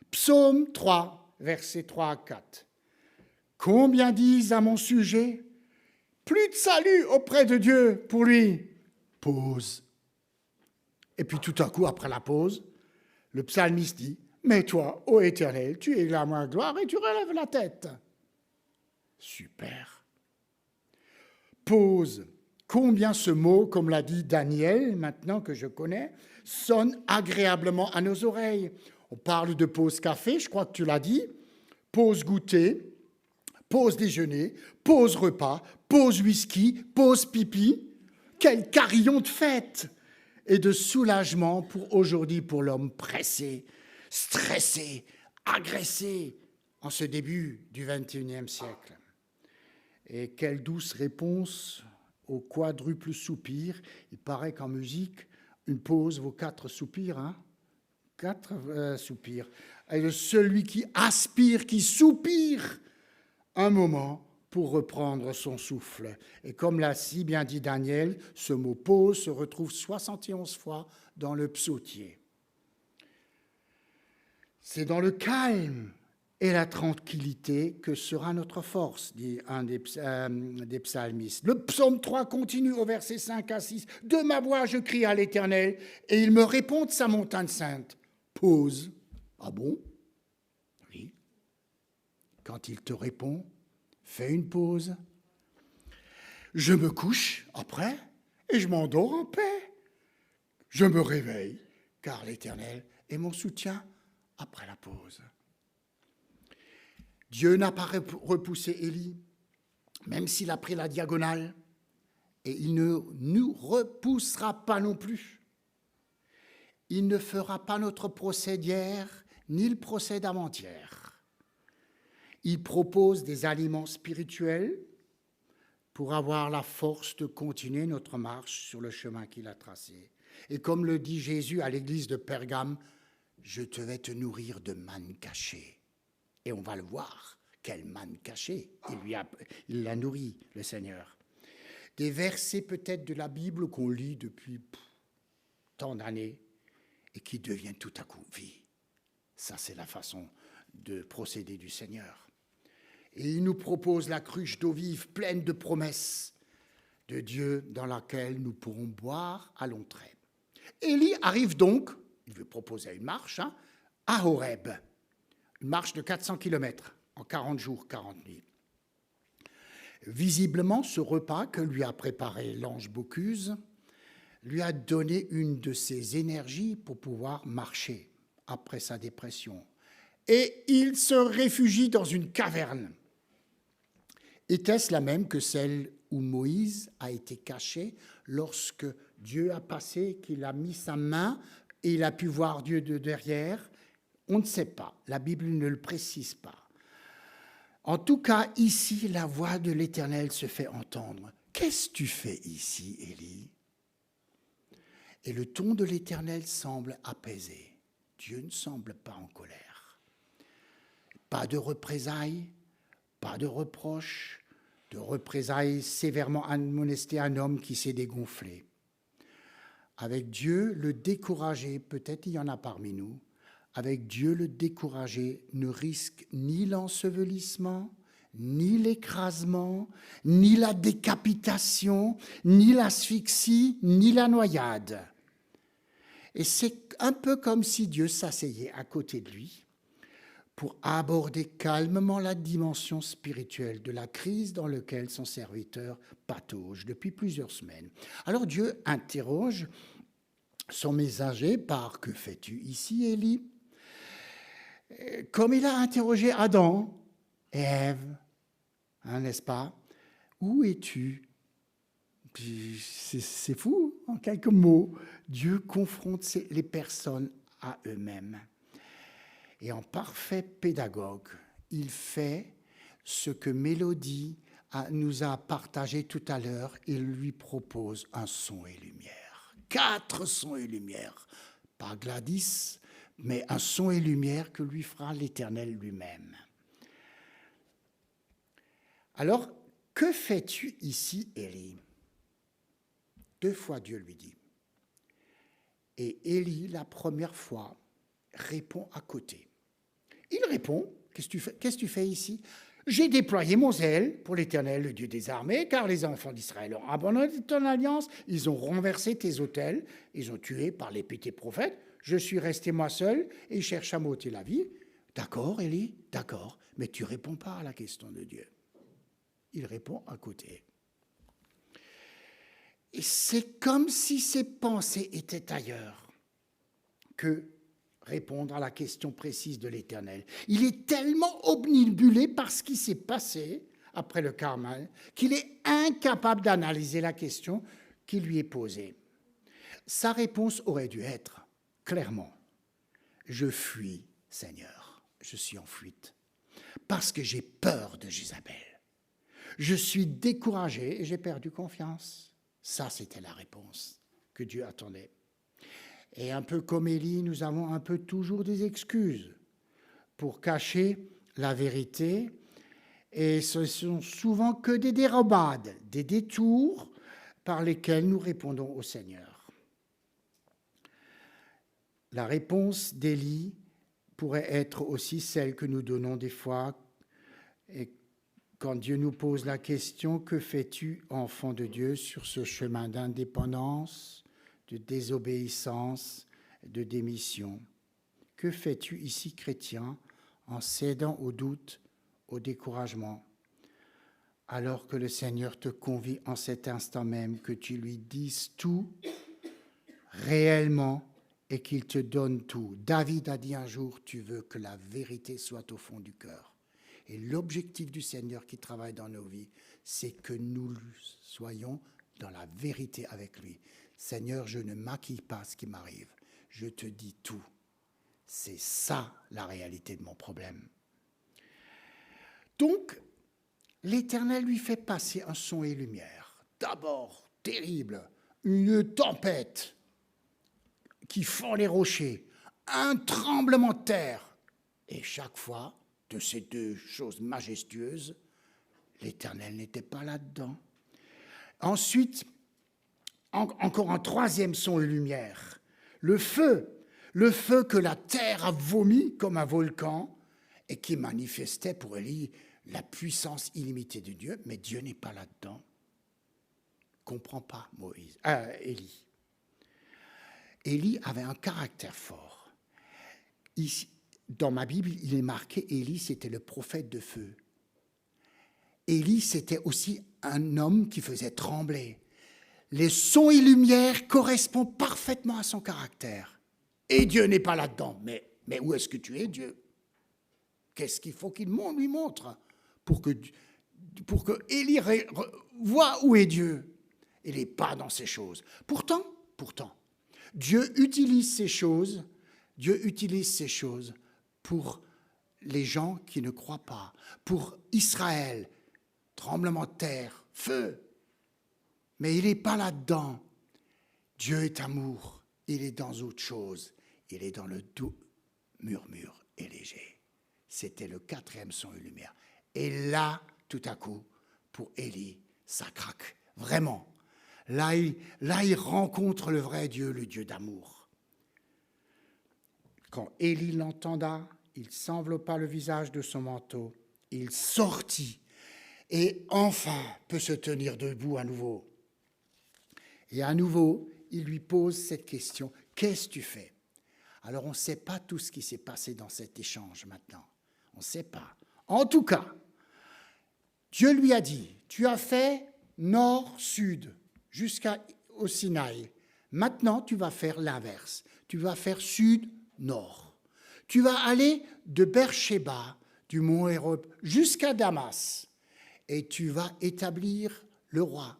[SPEAKER 11] Psaume 3, versets 3 à 4. « Combien disent à mon sujet, plus de salut auprès de Dieu pour lui. » Pause. Et puis tout à coup, après la pause, le psalmiste dit, « Mais toi, ô Éternel, tu es la ma gloire et tu relèves la tête. » Super. Pause. Combien ce mot, comme l'a dit Daniel, maintenant que je connais, sonne agréablement à nos oreilles. On parle de pause café, je crois que tu l'as dit, pause goûter, pause déjeuner, pause repas, pause whisky, pause pipi. Quel carillon de fête et de soulagement pour aujourd'hui, pour l'homme pressé, stressé, agressé, en ce début du XXIe siècle. Et quelle douce réponse au quadruple soupir. Il paraît qu'en musique, une pause vaut 4 soupirs. Hein, 4 soupirs. Et celui qui aspire, qui soupire un moment pour reprendre son souffle. Et comme l'a si bien dit Daniel, ce mot pause se retrouve 71 fois dans le psautier. C'est dans le calme et la tranquillité que sera notre force, dit un des psalmistes. Le psaume 3 continue au verset 5 à 6. « De ma voix, je crie à l'Éternel, et il me répond de sa montagne sainte. » Pause. Ah bon? Oui. Quand il te répond, fais une pause. Je me couche après et je m'endors en paix. Je me réveille, car l'Éternel est mon soutien après la pause. Dieu n'a pas repoussé Élie, même s'il a pris la diagonale, et il ne nous repoussera pas non plus. Il ne fera pas notre procès d'hier, ni le procès d'avant-hier. Il propose des aliments spirituels pour avoir la force de continuer notre marche sur le chemin qu'il a tracé. Et comme le dit Jésus à l'église de Pergame, « Je te vais te nourrir de manne cachée. » Et on va le voir, quelle manne cachée. Il l'a nourri, le Seigneur. Des versets peut-être de la Bible qu'on lit depuis tant d'années et qui deviennent tout à coup vie. Ça, c'est la façon de procéder du Seigneur. Et il nous propose la cruche d'eau vive pleine de promesses de Dieu dans laquelle nous pourrons boire à longs traits. Élie arrive donc, il veut proposer une marche, à Horeb. Une marche de 400 km en 40 jours, 40 nuits. Visiblement, ce repas que lui a préparé l'ange Bocuse lui a donné une de ses énergies pour pouvoir marcher après sa dépression. Et il se réfugie dans une caverne. Était-ce la même que celle où Moïse a été caché lorsque Dieu a passé, qu'il a mis sa main et il a pu voir Dieu de derrière? On ne sait pas, la Bible ne le précise pas. En tout cas, ici, la voix de l'Éternel se fait entendre. « Qu'est-ce que tu fais ici, Élie ?» Et le ton de l'Éternel semble apaisé. Dieu ne semble pas en colère. Pas de représailles, pas de reproches, de représailles sévèrement admonester un homme qui s'est dégonflé. Avec Dieu, le découragé, peut-être il y en a parmi nous, avec Dieu, le découragé ne risque ni l'ensevelissement, ni l'écrasement, ni la décapitation, ni l'asphyxie, ni la noyade. Et c'est un peu comme si Dieu s'asseyait à côté de lui pour aborder calmement la dimension spirituelle de la crise dans laquelle son serviteur patauge depuis plusieurs semaines. Alors Dieu interroge son messager par « Que fais-tu ici, Élie ?» Comme il a interrogé Adam et Ève, n'est-ce pas? Où es-tu? C'est fou, en quelques mots. Dieu confronte les personnes à eux-mêmes. Et en parfait pédagogue, il fait ce que Mélodie nous a partagé tout à l'heure. Il lui propose un son et lumière. 4 sons et lumières. Pas Gladys, mais un son et lumière que lui fera l'Éternel lui-même. Alors, que fais-tu ici, Élie? 2 fois Dieu lui dit. Et Élie, la première fois, répond à côté. Il répond, qu'est-ce que tu fais ici? J'ai déployé mon zèle pour l'Éternel, le Dieu des armées, car les enfants d'Israël ont abandonné ton alliance, ils ont renversé tes autels, ils ont tué par l'épée tes prophètes. Je suis resté moi seul et ils cherchent à m'ôter la vie. D'accord, Élie, d'accord, mais tu ne réponds pas à la question de Dieu. Il répond à côté. Et c'est comme si ses pensées étaient ailleurs que répondre à la question précise de l'Éternel. Il est tellement obnubilé par ce qui s'est passé après le Carmel qu'il est incapable d'analyser la question qui lui est posée. Sa réponse aurait dû être clairement « Je fuis, Seigneur, je suis en fuite. parce que j'ai peur de Jézabel. Je suis découragé et j'ai perdu confiance. Ça, c'était la réponse que Dieu attendait. Et un peu comme Élie, nous avons un peu toujours des excuses pour cacher la vérité. Et ce sont souvent que des dérobades, des détours par lesquels nous répondons au Seigneur. La réponse d'Élie pourrait être aussi celle que nous donnons des fois et quand Dieu nous pose la question « Que fais-tu, enfant de Dieu, sur ce chemin d'indépendance, de désobéissance, de démission ? Que fais-tu ici, chrétien, en cédant au doute, au découragement, alors que le Seigneur te convie en cet instant même que tu lui dises tout réellement et qu'il te donne tout. David a dit un jour, tu veux que la vérité soit au fond du cœur. Et l'objectif du Seigneur qui travaille dans nos vies, c'est que nous soyons dans la vérité avec lui. Seigneur, je ne maquille pas ce qui m'arrive, je te dis tout. C'est ça la réalité de mon problème. Donc, l'Éternel lui fait passer un son et lumière. D'abord, terrible, une tempête qui fend les rochers, un tremblement de terre. Et chaque fois, de ces deux choses majestueuses, l'Éternel n'était pas là-dedans. Ensuite, encore un troisième son et lumière. Le feu que la terre a vomi comme un volcan et qui manifestait pour Élie la puissance illimitée de Dieu, mais Dieu n'est pas là-dedans. Comprends pas Élie. Élie avait un caractère fort. Ici, dans ma Bible, il est marqué Élie, c'était le prophète de feu. Élie, c'était aussi un homme qui faisait trembler. Les sons et lumières correspondent parfaitement à son caractère. Et Dieu n'est pas là-dedans. Mais où est-ce que tu es, Dieu? Qu'est-ce qu'il faut qu'il lui montre pour que Élie voit où est Dieu? Il n'est pas dans ces choses. Pourtant, Dieu utilise ces choses pour les gens qui ne croient pas, pour Israël, tremblement de terre, feu. Mais il n'est pas là-dedans. Dieu est amour, il est dans autre chose. Il est dans le doux murmure et léger. C'était le quatrième son et lumière. Et là, tout à coup, pour Élie, ça craque, vraiment. Là, il rencontre le vrai Dieu, le Dieu d'amour. Quand Élie l'entenda, il s'enveloppa le visage de son manteau, il sortit et enfin peut se tenir debout à nouveau. Et à nouveau, il lui pose cette question, qu'est-ce que tu fais? Alors on ne sait pas tout ce qui s'est passé dans cet échange maintenant, on ne sait pas. En tout cas, Dieu lui a dit, tu as fait nord-sud jusqu'au Sinaï. Maintenant, tu vas faire l'inverse, tu vas faire sud-nord. Tu vas aller de Beersheba, du mont Hérob, jusqu'à Damas, et tu vas établir le roi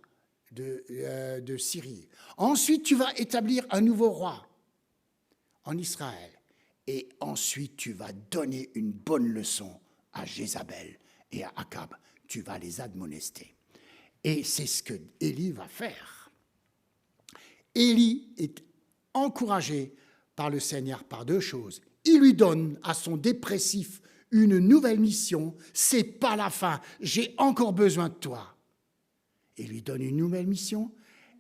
[SPEAKER 11] de Syrie. Ensuite, tu vas établir un nouveau roi en Israël. Et ensuite, tu vas donner une bonne leçon à Jézabel et à Akab. Tu vas les admonester. Et c'est ce que Élie va faire. Élie est encouragé par le Seigneur par deux choses. Il lui donne à son dépressif une nouvelle mission. C'est pas la fin. J'ai encore besoin de toi. Il lui donne une nouvelle mission.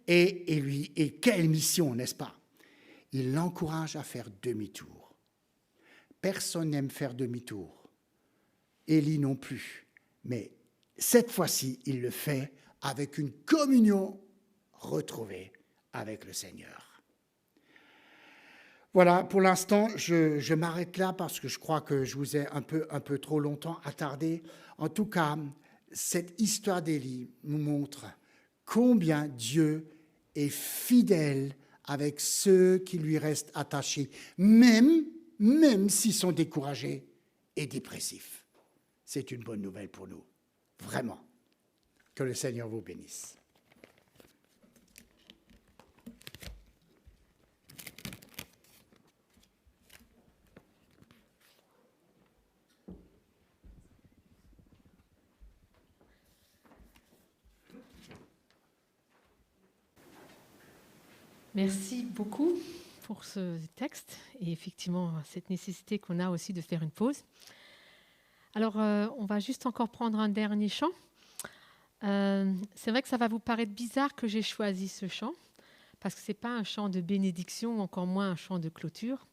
[SPEAKER 11] Et quelle mission, n'est-ce pas? Il l'encourage à faire demi-tour. Personne n'aime faire demi-tour. Élie non plus. Mais cette fois-ci, il le fait avec une communion retrouvée avec le Seigneur. Voilà, pour l'instant, je m'arrête là parce que je crois que je vous ai un peu trop longtemps attardé. En tout cas, cette histoire d'Élie nous montre combien Dieu est fidèle avec ceux qui lui restent attachés, même s'ils sont découragés et dépressifs. C'est une bonne nouvelle pour nous, vraiment. Que le Seigneur vous bénisse.
[SPEAKER 2] Merci beaucoup pour ce texte et effectivement cette nécessité qu'on a aussi de faire une pause. Alors, on va juste encore prendre un dernier chant. C'est vrai que ça va vous paraître bizarre que j'ai choisi ce chant, parce que ce n'est pas un chant de bénédiction, encore moins un chant de clôture.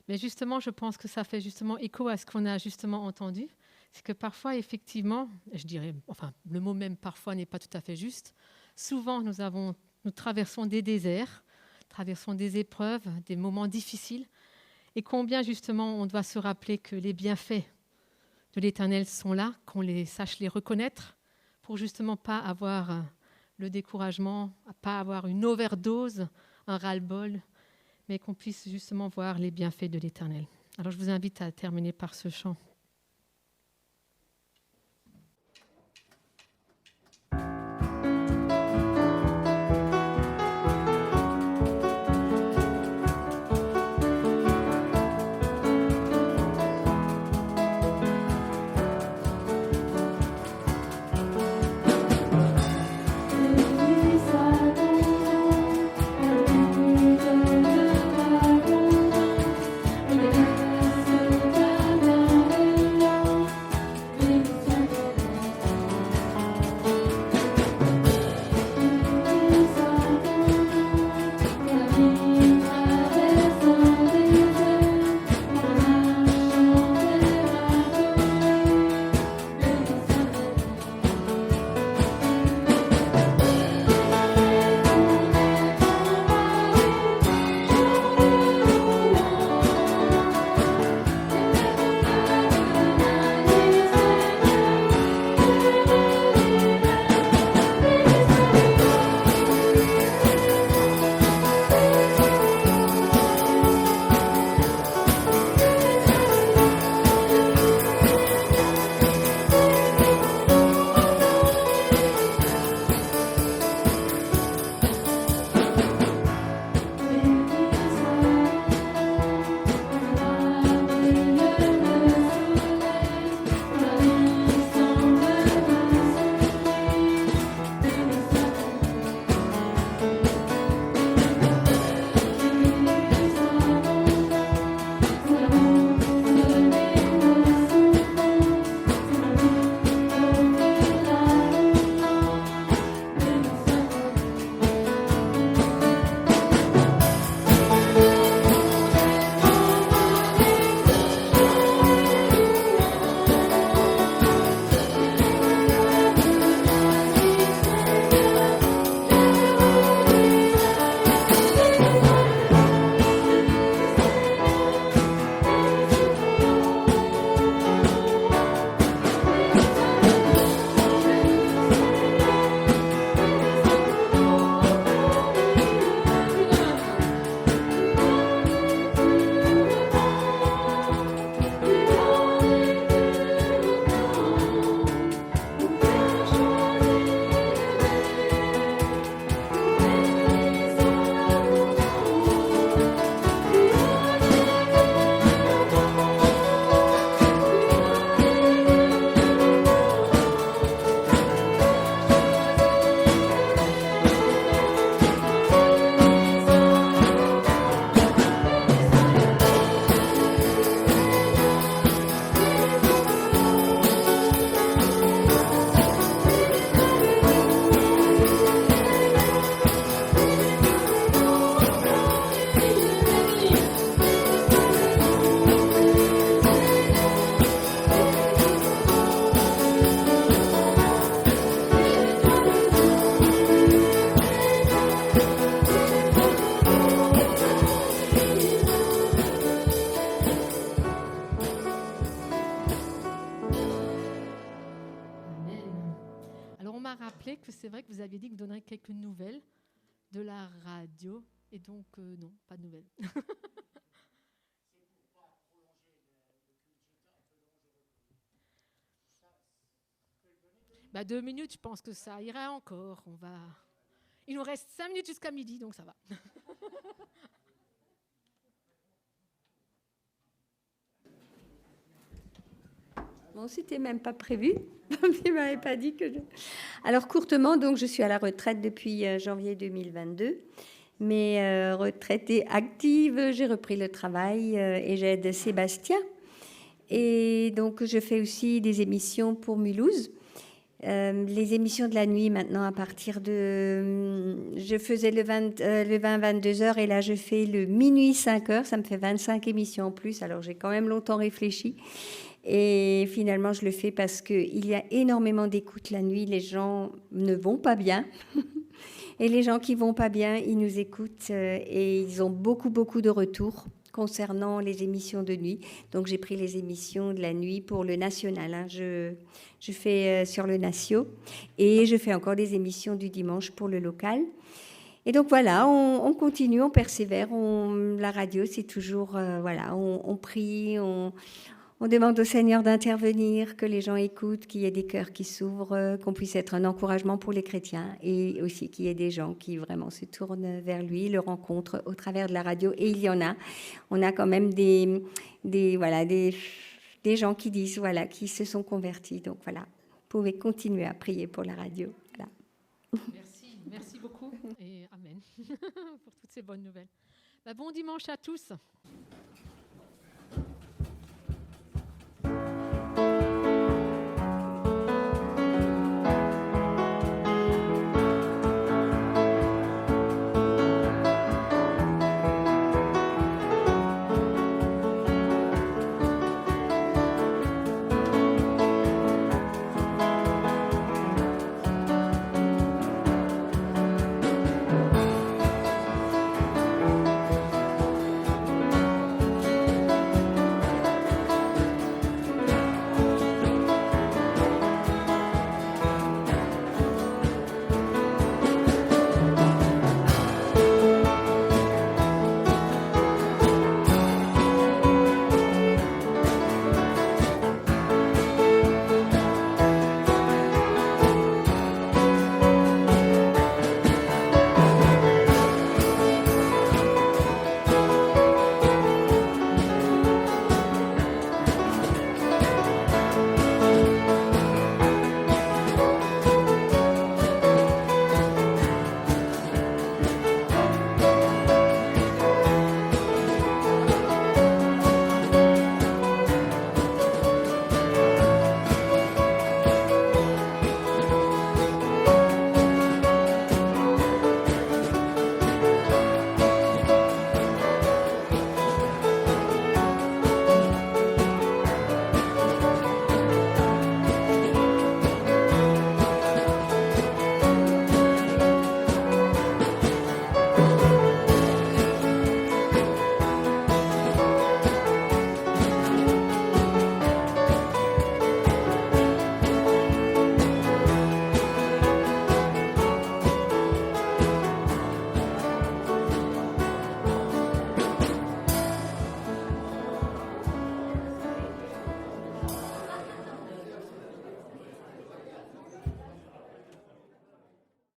[SPEAKER 2] Mais justement, je pense que ça fait justement écho à ce qu'on a justement entendu. C'est que parfois, effectivement, je dirais, enfin, le mot même parfois n'est pas tout à fait juste. Souvent, nous traversons des déserts, traversons des épreuves, des moments difficiles. Et combien, justement, on doit se rappeler que les bienfaits de l'Éternel sont là, qu'on les sache les reconnaître, pour justement pas avoir le découragement, pas avoir une overdose, un ras-le-bol, mais qu'on puisse justement voir les bienfaits de l'Éternel. Alors je vous invite à terminer par ce chant. Que c'est vrai que vous aviez dit que vous donneriez quelques nouvelles de la radio, et donc non, pas de nouvelles. Bah, 2 minutes, je pense que ça irait encore. Il nous reste 5 minutes jusqu'à midi, donc ça va.
[SPEAKER 12] Bon, c'était même pas prévu. Il m'avait pas dit que je... Alors, courtement, donc, je suis à la retraite depuis janvier 2022. Mais retraitée active, j'ai repris le travail et j'aide Sébastien. Et donc, je fais aussi des émissions pour Mulhouse. Les émissions de la nuit, maintenant, à partir de... Je faisais le 20-22 heures et là, je fais le minuit 5 heures. Ça me fait 25 émissions en plus. Alors, j'ai quand même longtemps réfléchi. Et finalement, je le fais parce qu'il y a énormément d'écoute la nuit. Les gens ne vont pas bien. Et les gens qui vont pas bien, ils nous écoutent et ils ont beaucoup, beaucoup de retours concernant les émissions de nuit. Donc, j'ai pris les émissions de la nuit pour le national. Hein. Je fais sur le Natio et je fais encore des émissions du dimanche pour le local. Et donc, voilà, on continue, on persévère. La radio, c'est toujours, voilà, on prie, on demande au Seigneur d'intervenir, que les gens écoutent, qu'il y ait des cœurs qui s'ouvrent, qu'on puisse être un encouragement pour les chrétiens et aussi qu'il y ait des gens qui vraiment se tournent vers lui, le rencontrent au travers de la radio. Et il y en a. On a quand même des gens qui disent, voilà, qui se sont convertis. Donc voilà, vous pouvez continuer à prier pour la radio. Voilà.
[SPEAKER 2] Merci beaucoup et amen pour toutes ces bonnes nouvelles. Bon dimanche à tous.